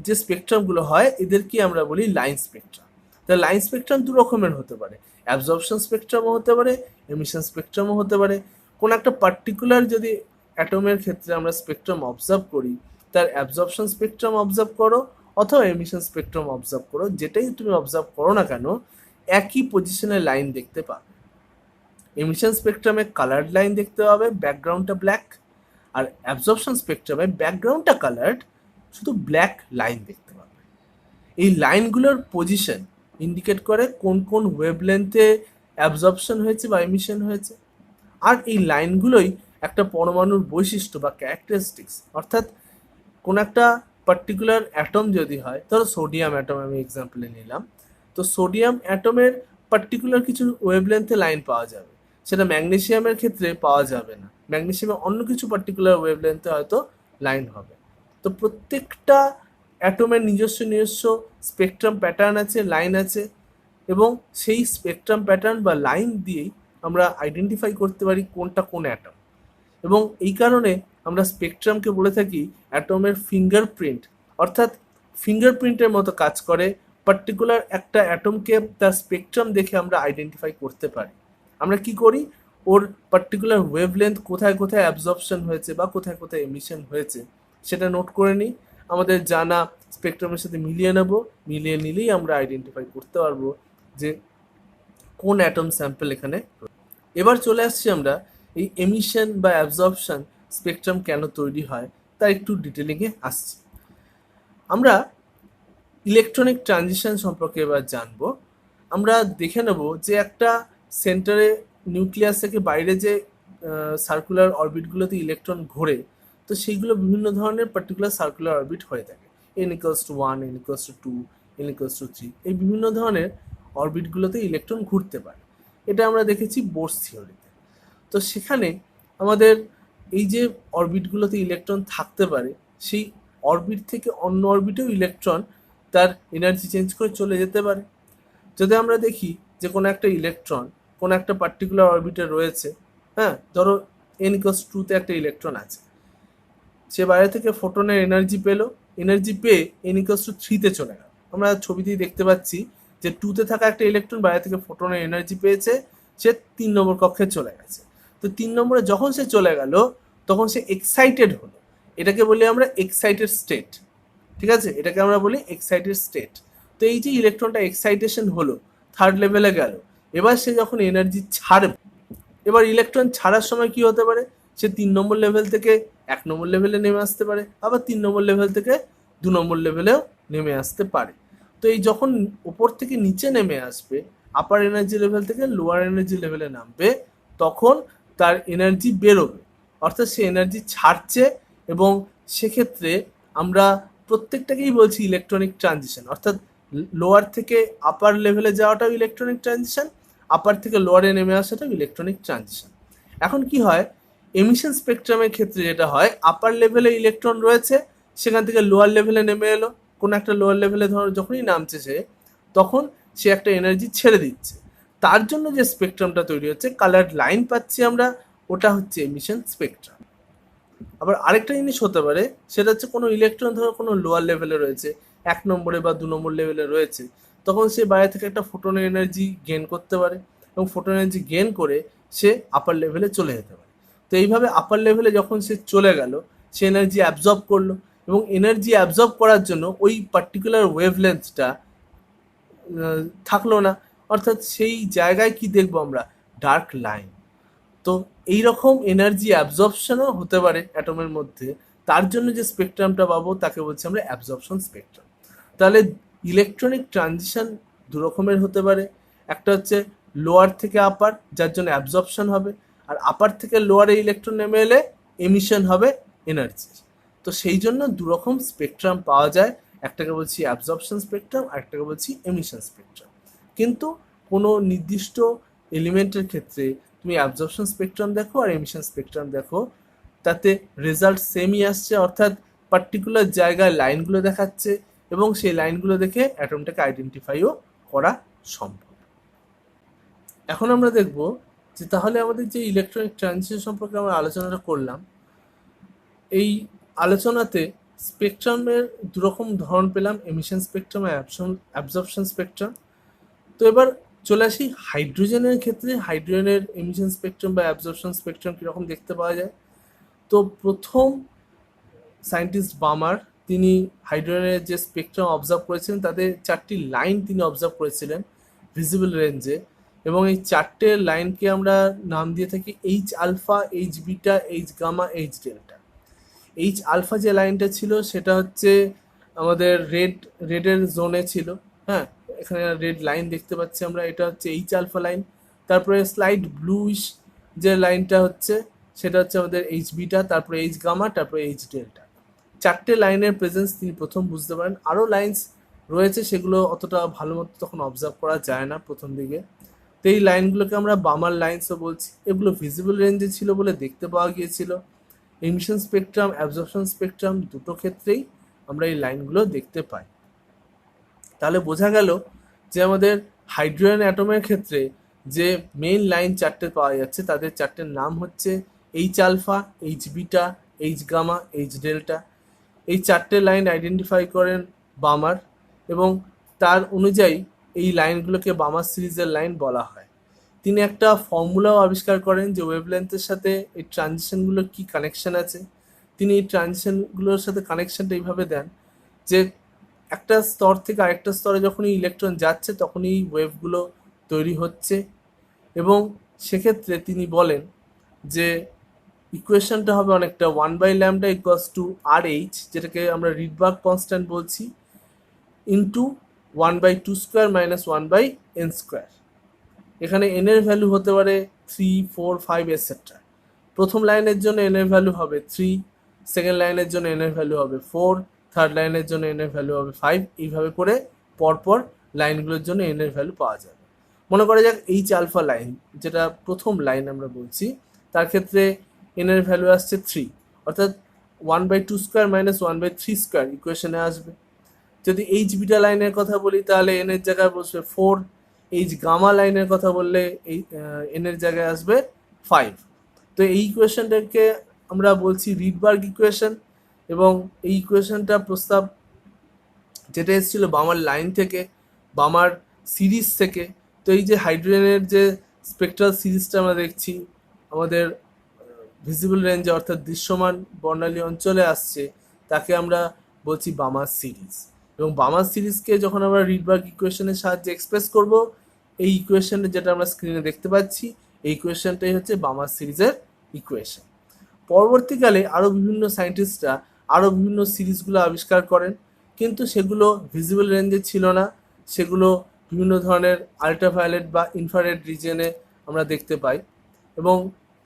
যে স্পেকট্রামগুলো হয় এদেরকে আমরা বলি লাইন স্পেকট্রাম। তাহলে লাইন স্পেকট্রাম দু রকমের হতে পারে, অ্যাবজর্পশন স্পেকট্রামও হতে পারে, এমিশন স্পেকট্রামও হতে পারে। কোনো একটা পার্টিকুলার যদি অ্যাটমের ক্ষেত্রে আমরা স্পেকট্রাম অবজার্ভ করি, তার অ্যাবজর্পশন স্পেকট্রাম অবজার্ভ করো অথবা এমিশন স্পেকট্রাম অবজার্ভ করো, যেটাই তুমি অবজার্ভ করো না কেন, একই পজিশনে লাইন দেখতে পাবে। এমিশন স্পেকট্রামে কালার্ড লাইন দেখতে পাবে, ব্যাকগ্রাউন্ডটা ব্ল্যাক, আর অ্যাবজর্পশন স্পেকট্রামে ব্যাকগ্রাউন্ডটা কালার্ড, শুধু ব্ল্যাক লাইন দেখতে পাবে। এই লাইনগুলোর পজিশন ইন্ডিকেট করে কোন কোন ওয়েভলেন্থে অ্যাবজর্পশন হয়েছে বা এমিশন হয়েছে। আর এই লাইনগুলোই একটা পরমাণুর বৈশিষ্ট্য বা ক্যারেক্টারিস্টিক্স, অর্থাৎ কোন একটা পার্টিকুলার অ্যাটম যদি হয়, ধরো সোডিয়াম অ্যাটম আমি এক্সাম্পলে নিলাম, তো সোডিয়াম অ্যাটমের পার্টিকুলার কিছু ওয়েভলেন্থে লাইন পাওয়া যাবে, সেটা ম্যাগনেসিয়ামের ক্ষেত্রে পাওয়া যাবে না। ম্যাগনেসিয়ামে অন্য কিছু পার্টিকুলার ওয়েভলেন্থে হয়তো লাইন হবে। তো প্রত্যেকটা অ্যাটমের নিজস্ব নিজস্ব স্পেকট্রাম প্যাটার্ন আছে, লাইন আছে, এবং সেই স্পেকট্রাম প্যাটার্ন বা লাইন দিয়েই আমরা আইডেন্টিফাই করতে পারি কোনটা কোন অ্যাটম। এবং এই কারণে আমরা স্পেকট্রামকে বলে থাকি অ্যাটমের ফিঙ্গারপ্রিন্ট, অর্থাৎ ফিঙ্গারপ্রিন্টের মতো কাজ করে। পার্টিকুলার একটা অ্যাটমকে তার স্পেকট্রাম দেখে আমরা আইডেন্টিফাই করতে পারি। আমরা কি করি, ওর পার্টিকুলার ওয়েভলেন্থ কোথায় কোথায় অ্যাবজর্পশন হয়েছে বা কোথায় কোথায় এমিশন হয়েছে সেটা নোট করে নিই, আমাদের জানা স্পেকট্রামের সাথে মিলিয়ে নেব, মিলিয়ে নিলেই আমরা আইডেন্টিফাই করতে পারবো যে কোন অ্যাটম স্যাম্পল এখানে। এবার চলে আসছি আমরা এই এমিশন বা অ্যাবজর্পশন স্পেকট্রাম কেন তৈরি হয় তার একটু ডিটেলিংয়ে আসছি। আমরা ইলেকট্রনিক ট্রানজিশন সম্পর্কে এবার জানবো। আমরা দেখে নেব যে একটা সেন্টারে নিউক্লিয়াস থেকে বাইরে যে সার্কুলার অরবিটগুলোতে ইলেকট্রন ঘোরে, তো সেইগুলো বিভিন্ন ধরনের পার্টিকুলার সার্কুলার অরবিট হয়ে থাকে, n=1, n=2, n=3, এই বিভিন্ন ধরনের অরবিটগুলোতে ইলেকট্রন ঘুরতে পারে। এটা আমরা দেখেছি বোরস থিওরিতে। তো সেখানে আমাদের এই যে অরবিটগুলোতে ইলেকট্রন থাকতে পারে, সেই অরবিট থেকে অন্য অরবিটেও ইলেকট্রন তার এনার্জি চেঞ্জ করে চলে যেতে পারে। যদি আমরা দেখি যে কোনো একটা ইলেকট্রন কোনো একটা পার্টিকুলার অরবিটে রয়েছে, হ্যাঁ, ধরো n=2তে একটা ইলেকট্রন আছে, সে বাইরে থেকে ফোটনের এনার্জি পেলো, এনার্জি পেয়ে n=3তে চলে গেল। আমরা ছবিতেই দেখতে পাচ্ছি যে 2তে থাকা একটা ইলেকট্রন বাইরে থেকে ফোটনের এনার্জি পেয়েছে, সে 3 নম্বর কক্ষে চলে গেছে। তো 3 নম্বরে যখন সে চলে গেল তখন সে এক্সাইটেড হলো, এটাকে বলি আমরা এক্সাইটেড স্টেট। ঠিক আছে, এটাকে আমরা বলি এক্সাইটেড স্টেট। তো এই যে ইলেকট্রনটা এক্সাইটেশন হলো, থার্ড লেভেলে গেল, এবার সে যখন এনার্জি ছাড়বে, এবার ইলেকট্রন ছাড়ার সময় কি হতে পারে, সে 3 নম্বর লেভেল থেকে 1 নম্বর লেভেলে নেমে আসতে পারে, আবার 3 নম্বর লেভেল থেকে 2 নম্বর লেভেলেও নেমে আসতে পারে। তো এই যখন উপর থেকে নিচে নেমে আসবে, আপার এনার্জি লেভেল থেকে লোয়ার এনার্জি লেভেলে নামবে, তখন তার এনার্জি বেরোবে, অর্থাৎ সে এনার্জি ছাড়ছে। এবং সেক্ষেত্রে আমরা প্রত্যেকটাকেই বলছি ইলেকট্রনিক ট্রানজিশন, অর্থাৎ লোয়ার থেকে আপার লেভেলে যাওয়াটাও ইলেকট্রনিক ট্রানজিশন, আপার থেকে লোয়ারে নেমে আসাটাও ইলেকট্রনিক ট্রানজিশন। এখন কি হয়, এমিশন স্পেকট্রামের ক্ষেত্রে যেটা হয়, আপার লেভেলে ইলেকট্রন রয়েছে, সেখান থেকে লোয়ার লেভেলে নেমে এলো, কোনো একটা লোয়ার লেভেলে ধরো যখনই নামছে সে, তখন সে একটা এনার্জি ছেড়ে দিচ্ছে, তার জন্য যে স্পেকট্রামটা তৈরি হচ্ছে, কালার্ড লাইন পাচ্ছি আমরা, ওটা হচ্ছে এমিশন স্পেকট্রাম। আবার আরেকটা জিনিস হতে পারে, সেটা হচ্ছে কোনো ইলেকট্রন ধরো কোনো লোয়ার লেভেলে রয়েছে, 1 নম্বরে বা 2 নম্বর লেভেলে রয়েছে, তখন সে বাইরে থেকে একটা ফোটনের এনার্জি গেন করতে পারে, এবং ফোটন এনার্জি গেন করে সে আপার লেভেলে চলে যেতে পারে। তো এইভাবে আপার লেভেলে যখন সে চলে গেল, সে এনার্জি অ্যাবজর্ব করলো, এবং এনার্জি অ্যাবজর্ব করার জন্য ওই পার্টিকুলার ওয়েভলেন্থটা থাকলো না, অর্থাৎ সেই জায়গায় কি দেখবো আমরা, ডার্ক লাইন। তো এই রকম এনার্জি অ্যাবজর্পশনও হতে পারে অ্যাটমের মধ্যে, তার জন্য যে স্পেকট্রামটা পাবো তাকে বলছি আমরা অ্যাবজর্পশন স্পেকট্রাম। তাহলে ইলেকট্রনিক ট্রানজিশন দু রকমের হতে পারে, একটা হচ্ছে লোয়ার থেকে আপার, যার জন্য অ্যাবজর্পশন হবে, আর আপার থেকে লোয়ারে ইলেকট্রন নেমে এলে এমিশন হবে এনার্জি। তো সেই জন্য দু রকম স্পেকট্রাম পাওয়া যায়, একটাকে বলছি অ্যাবজর্পশন স্পেকট্রাম, আর একটাকে বলছি এমিশন স্পেকট্রাম। কিন্তু কোনো নির্দিষ্ট এলিমেন্টের ক্ষেত্রে তুমি অ্যাবজর্পশন স্পেকট্রাম দেখো আর এমিশন স্পেকট্রাম দেখো, তাতে রেজাল্ট সেমই আসছে, অর্থাৎ পার্টিকুলার জায়গায় লাইনগুলো দেখাচ্ছে এবং সেই লাইনগুলো দেখে অ্যাটমটাকে আইডেন্টিফাইও করা সম্ভব। এখন আমরা দেখব যে তাহলে আমাদের যে ইলেকট্রনিক ট্রানজিশন সম্পর্কে আমরা আলোচনাটা করলাম, এই আলোচনাতে স্পেকট্রামের দুরকম ধরন পেলাম, এমিশন স্পেকট্রাম আর অ্যাবজর্পশন স্পেকট্রাম। তো এবার চলে আসি হাইড্রোজেনের ক্ষেত্রে, হাইড্রোজেনের এমিশন স্পেকট্রাম বা অ্যাবজর্পশন স্পেকট্রাম কীরকম দেখতে পাওয়া যায়। তো প্রথম সায়েন্টিস্ট বামার, তিনি হাইড্রোজেনের যে স্পেকট্রাম অবজার্ভ করেছিলেন তাদের 4টি লাইন তিনি অবজার্ভ করেছিলেন ভিজিবল রেঞ্জে, এবং এই 4টে লাইনকে আমরা নাম দিয়ে থাকি H alpha, H beta, H gamma, H delta. H alpha যে লাইনটা ছিল সেটা হচ্ছে আমাদের রেডের জোনে ছিল, হ্যাঁ, এখানে রেড লাইন দেখতে পাচ্ছি আমরা, এটা হচ্ছে এইচ আলফা লাইন। তারপরে স্লাইড ব্লুইশ যে লাইনটা হচ্ছে সেটা হচ্ছে আমাদের এইচ বিটা, তারপরে এইচ গামা, তারপরে এইচ ডেল্টা। 4টে লাইনের প্রেজেন্স তিনি প্রথম বুঝতে পারেন। আরও লাইন্স রয়েছে, সেগুলো অতটা ভালো মতো তখন অবজার্ভ করা যায় না প্রথম দিকে। তো এই লাইনগুলোকে আমরা বামার লাইন্সও বলছি, এগুলো ভিজিবল রেঞ্জে ছিল বলে দেখতে পাওয়া গিয়েছিল। এমিশন স্পেকট্রাম, অ্যাবজর্পশন স্পেকট্রাম দুটো ক্ষেত্রেই আমরা এই লাইনগুলো দেখতে পাই। তাহলে বোঝা গেল যে আমাদের হাইড্রোজেন অ্যাটমের ক্ষেত্রে যে মেইন লাইন 4টে পাওয়া যাচ্ছে তাদের 4টের নাম হচ্ছে H alpha, H beta, H gamma, H delta. এই 4টে লাইন আইডেন্টিফাই করেন বামার, এবং তার অনুযায়ী এই লাইনগুলোকে বামার সিরিজের লাইন বলা হয়। তিনি একটা ফর্মুলাও আবিষ্কার করেন যে ওয়েভলেন্থের সাথে এই ট্রানজিশনগুলোর কী কানেকশন আছে। তিনি এই ট্রানজিশনগুলোর সাথে কানেকশনটা এইভাবে দেন যে একটা স্তর থেকে আরেকটা স্তরে যখনই ইলেকট্রন যাচ্ছে তখনই ওয়েভগুলো তৈরি হচ্ছে, এবং সেক্ষেত্রে তিনি বলেন যে ইকুয়েশনটা হবে অনেকটা 1/λ = RH, যেটাকে আমরা রিডবার্গ কনস্ট্যান্ট বলছি, ইন্টু 1/2² - 1/n²। এখানে n এর ভ্যালু হতে পারে 3, 4, 5 এটসেট্রা। প্রথম লাইনের জন্য n এর ভ্যালু হবে 3, সেকেন্ড লাইনের জন্য n এর ভ্যালু হবে 4, থার্ড লাইনের জন্য n এর ভ্যালু হবে 5, এইভাবে করে পরপর লাইনগুলোর জন্য n এর ভ্যালু পাওয়া যাবে। মনে করা যাক এইচ আলফা লাইন, যেটা প্রথম লাইন আমরা বলছি, তার ক্ষেত্রে n এর ভ্যালু আসছে 3, অর্থাৎ 1/2² - 1/3² ইকুয়েশনে আসবে। যদি এইচ বিটা লাইনের কথা বলি তাহলে n এর জায়গায় বসবে 4, এইচ গামা লাইনের কথা বললে এই n এর জায়গায় আসবে 5। তো এই ইকুয়েশনটাকে আমরা বলছি রিডবার্গ ইকুয়েশন, এবং এই ইকুয়েশনটা প্রস্তাব যেটা এসেছিল বামার লাইন থেকে, বামার সিরিজ থেকে। তো এই যে হাইড্রোজেনের যে স্পেকট্রাল সিরিজটা আমরা দেখছি আমাদের ভিজিবল রেঞ্জে অর্থাৎ দৃশ্যমান বর্ণালী অঞ্চলে আসছে, তাকে আমরা বলছি বামার সিরিজ। এবং বামার সিরিজকে যখন আমরা রিডবার্গ ইকুয়েশনের সাহায্যে এক্সপ্রেস করব, এই ইকুয়েশনটা যেটা আমরা স্ক্রিনে দেখতে পাচ্ছি, এই ইকুয়েশনটাই হচ্ছে বামার সিরিজের ইকুয়েশন। পরবর্তীকালে আরও বিভিন্ন সায়েন্টিস্টরা আরও বিভিন্ন সিরিজগুলো আবিষ্কার করেন, কিন্তু সেগুলো ভিজিবল রেঞ্জে ছিল না, সেগুলো বিভিন্ন ধরনের আল্ট্রাভায়োলেট বা ইনফ্রারেড রিজনে আমরা দেখতে পাই। এবং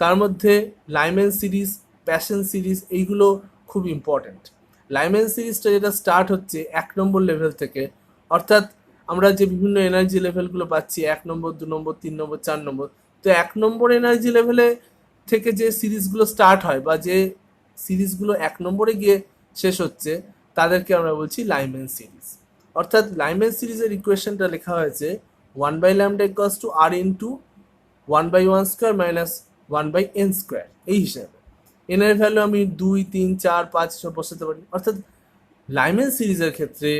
তার মধ্যে লাইম্যান সিরিজ, প্যাশন সিরিজ, এইগুলো খুব ইম্পর্ট্যান্ট। লাইম্যান সিরিজটা যেটা স্টার্ট হচ্ছে 1 নম্বর লেভেল থেকে, অর্থাৎ আমরা যে বিভিন্ন এনার্জি লেভেলগুলো পাচ্ছি 1 নম্বর, 2 নম্বর, 3 নম্বর, 4 নম্বর, তো 1 নম্বর এনার্জি লেভেলে থেকে যে সিরিজগুলো স্টার্ট হয় বা যে সিরিজগুলো 1 নম্বরে গিয়ে শেষ হচ্ছে তাদেরকে আমরা বলছি লাইম্যান সিরিজ। অর্থাৎ লাইম্যান সিরিজের ইকুয়েশনটা লেখা হয়েছে 1/λ = R × 1/1² - 1/n², এই হিসাবে। n এর ভ্যালু আমি 2, 3, 4, 5 সব বসাতে পারি। অর্থাৎ লাইম্যান সিরিজের ক্ষেত্রে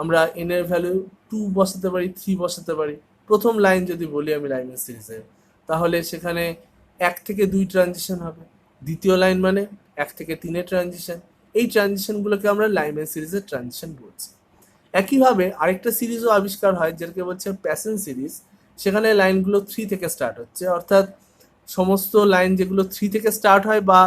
আমরা n এর ভ্যালু 2 বসাতে পারি, 3 বসাতে পারি। প্রথম লাইন যদি বলি আমি লাইম্যান সিরিজের, তাহলে সেখানে 1 থেকে 2 ট্রানজিশন হবে। দ্বিতীয় লাইন মানে 1 থেকে 3 ট্রানজিশন। এই ট্রানজিশনগুলোকে আমরা লাইম্যান সিরিজের ট্রানজিশন বলছি। একইভাবে আরেকটা সিরিজও আবিষ্কার হয় যেটাকে বলছে প্যাশন সিরিজ। সেখানে লাইনগুলো 3 থেকে স্টার্ট হচ্ছে, অর্থাৎ সমস্ত লাইন যেগুলো 3 থেকে স্টার্ট হয় বা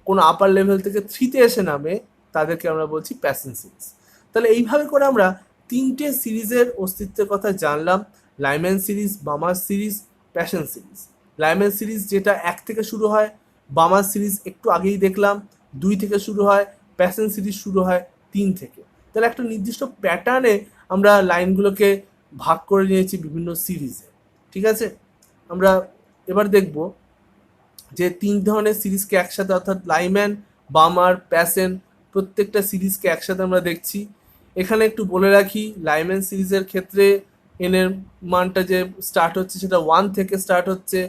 কোনো আপার লেভেল থেকে 3-তে এসে নামে তাদেরকে আমরা বলছি প্যাসেন সিরিজ। তাহলে এইভাবে করে আমরা 3টে সিরিজের অস্তিত্বের কথা জানলাম, Lyman series, Balmer series, Paschen series. Lyman series যেটা 1 থেকে শুরু হয়, বামার সিরিজ একটু আগেই দেখলাম 2 থেকে শুরু হয়, প্যাসেন সিরিজ শুরু হয় 3 থেকে। তাহলে একটা নির্দিষ্ট প্যাটার্নে আমরা লাইনগুলোকে ভাগ করে নিয়েছি বিভিন্ন সিরিজে, ঠিক আছে। আমরা এবার দেখব যে 3 ধরনের সিরিজকে একসাথে, অর্থাৎ লাইম্যান, বামার, প্যাসেন, প্রত্যেকটা সিরিজকে একসাথে আমরা দেখছি। এখানে একটু বলে রাখি, লাইম্যান সিরিজের ক্ষেত্রে এন এর মানটা যে স্টার্ট হচ্ছে সেটা 1 থেকে স্টার্ট হচ্ছে,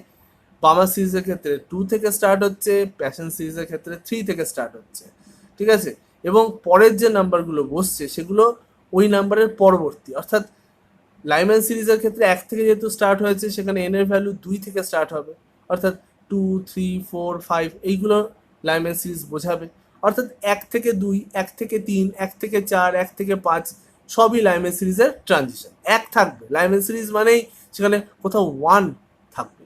বামার সিরিজের ক্ষেত্রে 2 থেকে স্টার্ট হচ্ছে, প্যাশন সিরিজের ক্ষেত্রে 3 থেকে স্টার্ট হচ্ছে, ঠিক আছে। এবং পরের যে নাম্বারগুলো বসছে সেগুলো ওই নাম্বারের পরবর্তী, অর্থাৎ লাইম্যান সিরিজের ক্ষেত্রে 1 থেকে যেহেতু স্টার্ট হয়েছে সেখানে এন এর ভ্যালু 2 থেকে স্টার্ট হবে, অর্থাৎ 2, 3, 4, 5 এইগুলো লাইম্যান সিরিজ বোঝাবে। অর্থাৎ 1 থেকে 2, 1 থেকে 3, 1 থেকে 4, 1 থেকে 5 সবই লাইম্যান সিরিজের ট্রানজিশন। 1 থাকবে লাইম্যান সিরিজ মানেই সেখানে কোথাও 1 থাকবে।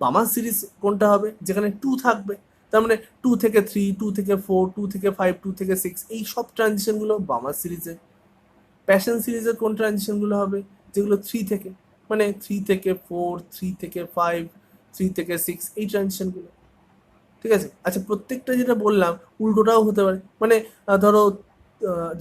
বামার সিরিজ কোনটা হবে? যেখানে 2 থাকবে, তার মানে 2 থেকে 3, 2 থেকে 4, 2 থেকে 5, 2 থেকে 6 এই সব ট্রানজিশনগুলো বামার সিরিজের। প্যাশন সিরিজের কোন ট্রানজিশনগুলো হবে? যেগুলো 3 থেকে, মানে 3 থেকে 4, 3 থেকে 5, 3 থেকে 6 এই ট্রানজিশনগুলো, ঠিক আছে। আচ্ছা, প্রত্যেকটা যেটা বললাম উল্টোটাও হতে পারে, মানে ধরো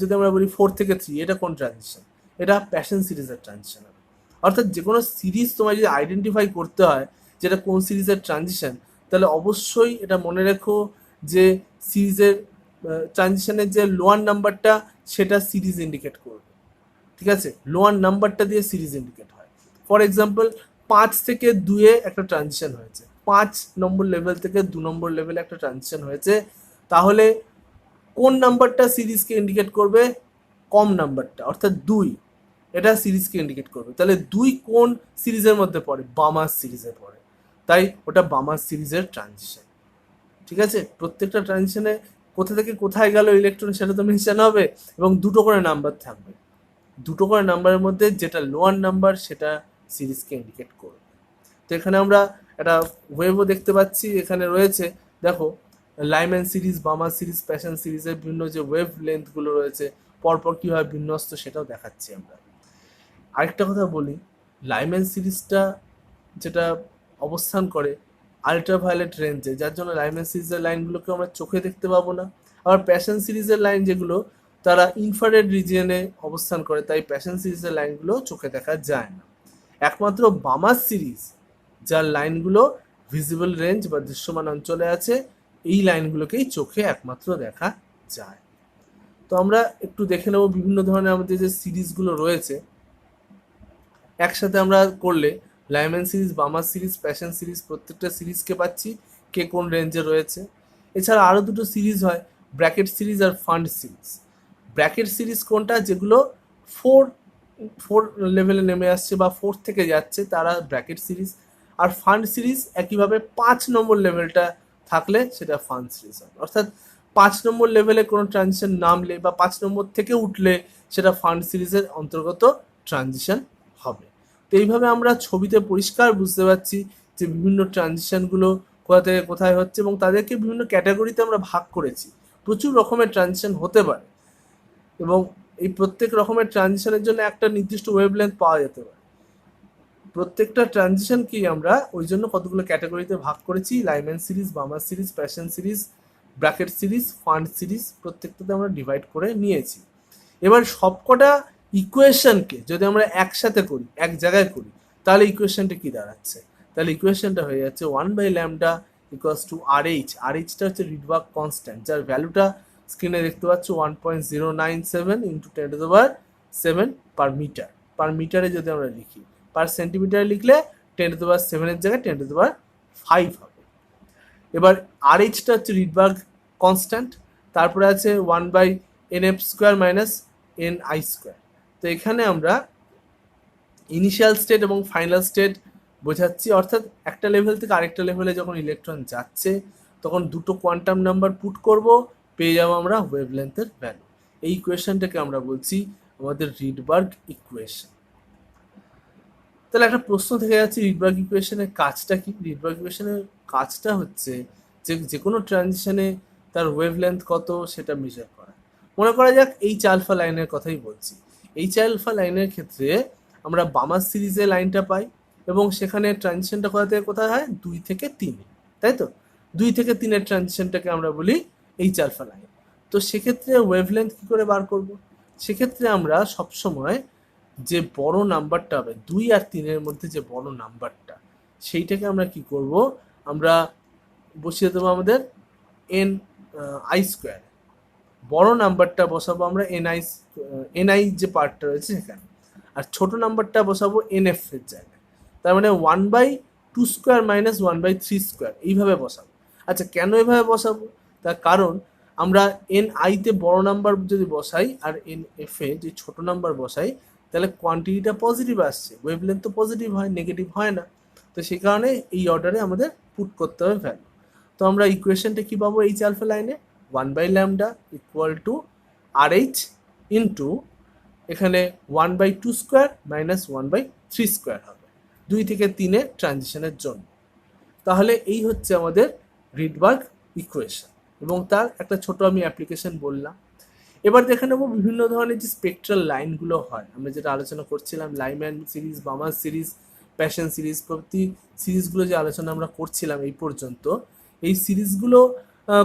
যদি আমরা বলি 4 থেকে 3, এটা কোন ট্রানজিশন? এটা প্যাশন সিরিজের ট্রানজিশন হবে। অর্থাৎ যে কোনো সিরিজ তোমায় যদি আইডেন্টিফাই করতে হয় যেটা কোন সিরিজের ট্রানজিশন, তাহলে অবশ্যই এটা মনে রেখো যে সিরিজের ট্রানজিশনের যে লোয়ার নাম্বারটা সেটা সিরিজ ইন্ডিকেট করবে, ঠিক আছে। লোয়ার নাম্বারটা দিয়ে সিরিজ ইন্ডিকেট হয়। ফর এক্সাম্পল 5 থেকে 2-এ একটা ট্রানজিশন হয়েছে, 5 নম্বর লেভেল থেকে 2 নম্বর লেভেলে একটা ট্রানজিশন হয়েছে, তাহলে কোন নাম্বারটা সিরিজকে ইন্ডিকেট করবে? কম নাম্বারটা, অর্থাৎ 2 এটা সিরিজকে ইন্ডিকেট করবে। তাহলে 2 কোন সিরিজের মধ্যে পড়ে? বামার সিরিজে পড়ে, তাই ওটা বামার সিরিজের ট্রানজিশন, ঠিক আছে। প্রত্যেকটা ট্রানজিশনে কোথা থেকে কোথায় গেল ইলেকট্রন সেটা তো মেনশন হবে, এবং দুটো করে নাম্বার থাকবে, দুটো করে নাম্বারের মধ্যে যেটা লোয়ার নাম্বার সেটা সিরিজকে ইন্ডিকেট করবে। তো এখানে আমরা একটা ওয়েভও দেখতে পাচ্ছি, এখানে রয়েছে দেখো Lyman series, Balmer series, passion সিরিজের বিভিন্ন যে ওয়েভ লেন্থগুলো রয়েছে পরপর কীভাবে বিন্যস্ত সেটাও দেখাচ্ছি আমরা। আরেকটা কথা বলি, লাইম্যান সিরিজটা যেটা অবস্থান করে আল্ট্রাভায়োলেট রেঞ্জে, যার জন্য লাইম্যান সিরিজের লাইনগুলোকে আমরা চোখে দেখতে পাবো না। আবার প্যাশন সিরিজের লাইন যেগুলো তারা ইনফ্রারেড রিজিয়নে অবস্থান করে, তাই প্যাশন সিরিজের লাইনগুলো চোখে দেখা যায় না। একমাত্র বামার সিরিজ যার লাইনগুলো ভিজিবল রেঞ্জ বা দৃশ্যমান অঞ্চলে আছে, এই লাইনগুলোকেই চোখে একমাত্র দেখা যায়। তো আমরা একটু দেখে নেব বিভিন্ন ধরনের আমাদের যে সিরিজগুলো রয়েছে একসাথে আমরা করলে Lyman series, Balmer series, Paschen series প্রত্যেকটা সিরিজকে পাচ্ছি কে কোন রেঞ্জে রয়েছে। এছাড়া আরও দুটো সিরিজ হয়, ব্র্যাকেট সিরিজ আর ফান্ড সিরিজ। ব্র্যাকেট সিরিজ কোনটা? যেগুলো 4 লেভেলে নেমে আসছে বা 4 থেকে যাচ্ছে তারা ব্র্যাকেট সিরিজ। আর ফান্ড সিরিজ একইভাবে 5 নম্বর লেভেলটা থাকলে সেটা ফান্ড সিরিজ হয়। অর্থাৎ 5 নম্বর লেভেলে কোনো ট্রানজিশন নামলে বা 5 নম্বর থেকে উঠলে সেটা ফান্ড সিরিজের অন্তর্গত ট্রানজিশন হবে। তো এইভাবে আমরা ছবিতে পরিষ্কার বুঝতে পারছি যে বিভিন্ন ট্রানজিশনগুলো কোথা থেকে কোথায় হচ্ছে, এবং তাদেরকে বিভিন্ন ক্যাটাগরিতে আমরা ভাগ করেছি। প্রচুর রকমের ট্রানজিশন হতে পারে, এবং এই প্রত্যেক রকমের ট্রানজিশনের জন্য একটা নির্দিষ্ট ওয়েভলেন্থ পাওয়া যেতে পারে। প্রত্যেকটা ট্রানজিশনকেই আমরা ওই জন্য কতগুলো ক্যাটাগরিতে ভাগ করেছি, Lyman series, Balmer series, Paschen series, Brackett series, Pfund series, প্রত্যেকটাতে আমরা ডিভাইড করে নিয়েছি। এবার সবকটা ইকুয়েশনকে যদি আমরা একসাথে করি, এক জায়গায় করি, তাহলে ইকুয়েশনটা কি দাঁড়াচ্ছে? তাহলে ইকুয়েশনটা হয়ে যাচ্ছে 1/λ ইকুয়ালস টু RH। RHটা হচ্ছে রিডবার্গ কনস্ট্যান্ট, যার ভ্যালুটা স্ক্রিনে দেখতে পাচ্ছ 1.097 ইন্টু 10⁷ পার মিটার। পার মিটারে যদি আমরা লিখি, পার সেন্টিমিটারে লিখলে 10⁷ এর জায়গায় 10⁵ হবে। এবার RHটা হচ্ছে রিডবার্গ কনস্ট্যান্ট, তারপরে আছে 1/nf² মাইনাস ni²। তো এখানে আমরা ইনিশিয়াল স্টেট এবং ফাইনাল স্টেট বোঝাচ্ছি, অর্থাৎ একটা লেভেল থেকে আরেকটা লেভেলে যখন ইলেকট্রন যাচ্ছে তখন দুটো কোয়ান্টাম নাম্বার পুট করব, পেয়ে যাবো আমরা ওয়েভলেন্থের ভ্যালু। এই ইকুয়েশনটাকে আমরা বলছি আমাদের রিডবার্গ ইকুয়েশন। তাহলে একটা প্রশ্ন থেকে যাচ্ছে রিডবার্গ ইকুয়েশনের কাজটা কি। রিডবার্গ ইকুয়েশনের কাজটা হচ্ছে যে কোনো ট্রানজিশনে তার ওয়েভলেন্থ কত সেটা মেজার করা। মনে করা যাক এইচ আলফা লাইনের কথাই বলছি। এইচ আলফা লাইনের ক্ষেত্রে আমরা বামার সিরিজে লাইনটা পাই এবং সেখানে ট্রানজিশনটা কোথা থেকে কোথায় হয়, 2 থেকে 3, তাই তো? 2 থেকে 3-এর ট্রানজিশনটাকে আমরা বলি এইচ আলফা লাইন। তো সেক্ষেত্রে ওয়েভলেন্থ কী করে বার করব? সেক্ষেত্রে আমরা সবসময় যে বড় নাম্বারটা হবে 2 আর 3-এর মধ্যে যে বড় নাম্বারটা, সেইটাকে আমরা কি করব, আমরা বসিয়ে দেবো আমাদের এন আই স্কোয়ার। বড় নাম্বারটা বসাবো আমরা এনআই যে পার্টটা রয়েছে সেখানে, আর ছোট নাম্বারটা বসাবো এনএফ এর জায়গায়। তার মানে 1/2 স্কোয়ার মাইনাস 1/3 স্কোয়ার, এইভাবে বসাবো। আচ্ছা, কেন এভাবে বসাবো? তার কারণ আমরা এনআইতে বড় নাম্বার যদি বসাই আর এনএফে যে ছোট নাম্বার বসাই, তাহলে কোয়ান্টিটিটা পজিটিভ আসছে, ওয়েভলেন্থ তো পজিটিভ হয়, নেগেটিভ হয় না। তো সেই কারণে এই অর্ডারে আমাদের পুট করতে হবে ভ্যালু। তো আমরা ইকুয়েশনটা কী পাবো এইচ আলফা লাইনে, 1/λ ইকুয়াল টু RH ইন্টু এখানে 1/2 স্কোয়ার মাইনাস 1/3 স্কোয়ার হবে 2 থেকে 3-এর ট্রানজিশনের জন্য। তাহলে এই হচ্ছে আমাদের রিডবার্গ ইকুয়েশন, এবং তার একটা ছোট আমি অ্যাপ্লিকেশন বললাম। এবার দেখে নেবো বিভিন্ন ধরনের যে স্পেকট্রাল লাইনগুলো হয়, আমরা যেটা আলোচনা করছিলাম, Lyman series, Balmer series, Paschen series, প্রভৃতি সিরিজগুলো যে আলোচনা আমরা করছিলাম এই পর্যন্ত, এই সিরিজগুলো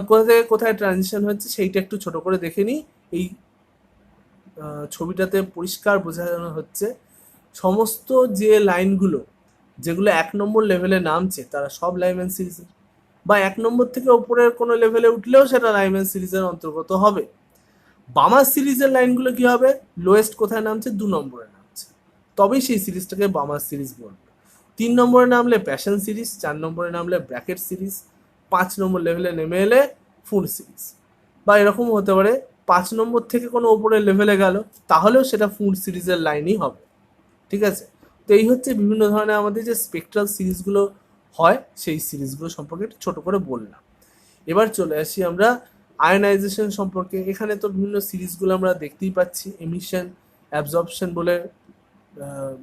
কোথা থেকে কোথায় ট্রানজিশন হচ্ছে সেইটা একটু ছোট করে দেখে নিই। এই ছবিটাতে পরিষ্কার বোঝানো হচ্ছে সমস্ত যে লাইনগুলো যেগুলো 1 নম্বর লেভেলে নামছে তারা সব লাইম্যান সিরিজের, বা 1 নম্বর থেকে ওপরের কোনো লেভেলে উঠলেও সেটা লাইম্যান সিরিজের অন্তর্গত হবে। বামার সিরিজের লাইনগুলো কি হবে, লোয়েস্ট কোথায় নামছে, 2 নম্বরে নামছে, তবেই সেই সিরিজটাকে বামার সিরিজ বলবে। 3 নম্বরে নামলে প্যাশন সিরিজ, 4 নম্বরে নামলে ব্র্যাকেট সিরিজ, 5 নম্বর লেভেলে নেমে এলে ফুল সিরিজ, বা এরকম হতে পারে 5 নম্বর থেকে কোনো ওপরের লেভেলে গেল তাহলেও সেটা ফুল সিরিজের লাইনই হবে। ঠিক আছে? তো এই হচ্ছে বিভিন্ন ধরনের আমাদের যে স্পেকট্রাল সিরিজগুলো হয় সেই সিরিজগুলো সম্পর্কে একটু ছোটো করে বললাম। এবার চলে আসি আমরা আয়নাইজেশন সম্পর্কে। এখানে তো বিভিন্ন সিরিজগুলো আমরা দেখতেই পাচ্ছি, এমিশন, অ্যাবজর্পশন বলে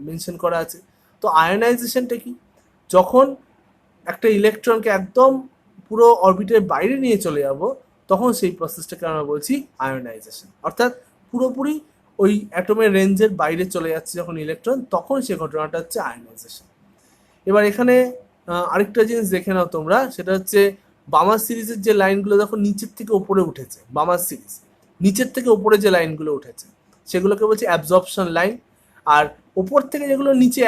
মেনশন করা আছে। তো আয়নাইজেশনটা কি? যখন একটা ইলেকট্রনকে একদম পুরো অরবিটের বাইরে নিয়ে চলে যাব তখন সেই প্রসেসটাকে আমরা বলছি আয়নাইজেশন, অর্থাৎ পুরোপুরি ওই অ্যাটমের রেঞ্জের বাইরে চলে যাচ্ছে যখন ইলেকট্রন, তখন সেই ঘটনাটা হচ্ছে আয়নাইজেশন। এবার এখানে আরেকটা জিনিস দেখে নাও তোমরা, সেটা হচ্ছে বামার সিরিজের যে লাইনগুলো দেখো নিচের থেকে ওপরে উঠেছে, বামার সিরিজ নিচের থেকে ওপরে যে লাইনগুলো উঠেছে সেগুলোকে বলছে অ্যাবজর্পশন লাইন, আর ওপর থেকে যেগুলো নিচে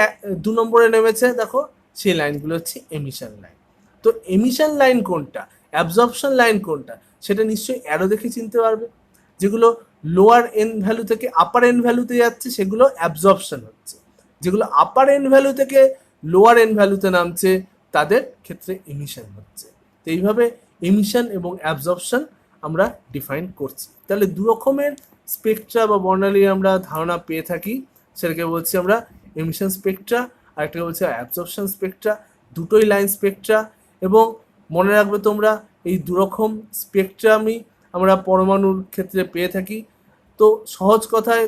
2 নম্বরে নেমেছে দেখো সেই লাইনগুলো হচ্ছে এমিশন লাইন। তো এমিশন লাইন কোনটা, অ্যাবজর্পশন লাইন কোনটা, সেটা নিশ্চয়ই অ্যারো দেখে চিনতে পারবে। যেগুলো লোয়ার এন ভ্যালু থেকে আপার এন ভ্যালুতে যাচ্ছে সেগুলো অ্যাবজর্পশন হচ্ছে, যেগুলো আপার এন ভ্যালু থেকে লোয়ার এন ভ্যালুতে নামছে তাদের ক্ষেত্রে এমিশন হচ্ছে। তো এইভাবে এমিশন এবং অ্যাবজর্পশন আমরা ডিফাইন করছি। তাহলে 2 রকমের স্পেকট্রা বা বর্ণালী আমরা ধারণা পেয়ে থাকি, সেটাকে বলছি আমরা এমিশন স্পেকট্রা, আর একটাকে বলছি অ্যাবজর্পশন স্পেকট্রা। দুটোই লাইন স্পেকট্রা, এবং মনে রাখবে তোমরা এই 2 রকম স্পেকট্রামই আমরা পরমাণুর ক্ষেত্রে পেয়ে থাকি। তো সহজ কথায়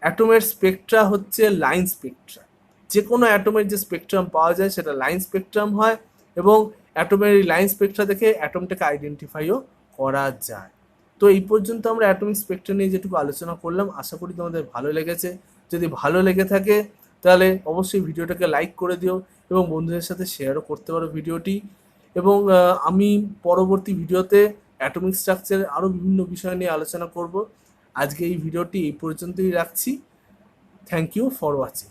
অ্যাটমের স্পেকট্রা হচ্ছে লাইন স্পেকট্রা, যে কোনো অ্যাটমের যে স্পেকট্রাম পাওয়া যায় সেটা লাইন স্পেকট্রাম হয়, এবং অ্যাটমের এই লাইন স্পেকট্রা দেখে অ্যাটমটাকে আইডেন্টিফাইও করা যায়। তো এই পর্যন্ত আমরা অ্যাটমিক স্পেকট্রা নিয়ে যেটুকু আলোচনা করলাম, আশা করি তোমাদের ভালো লেগেছে। যদি ভালো লেগে থাকে তাহলে অবশ্যই ভিডিওটাকে লাইক করে দিও এবং বন্ধুদের সাথে শেয়ারও করতে পারো ভিডিওটি। এবং আমি পরবর্তী ভিডিওতে অ্যাটমিক স্ট্রাকচারের আরও বিভিন্ন বিষয় নিয়ে আলোচনা করব। আজকে এই ভিডিওটি এই পর্যন্তই রাখছি। Thank you for watching.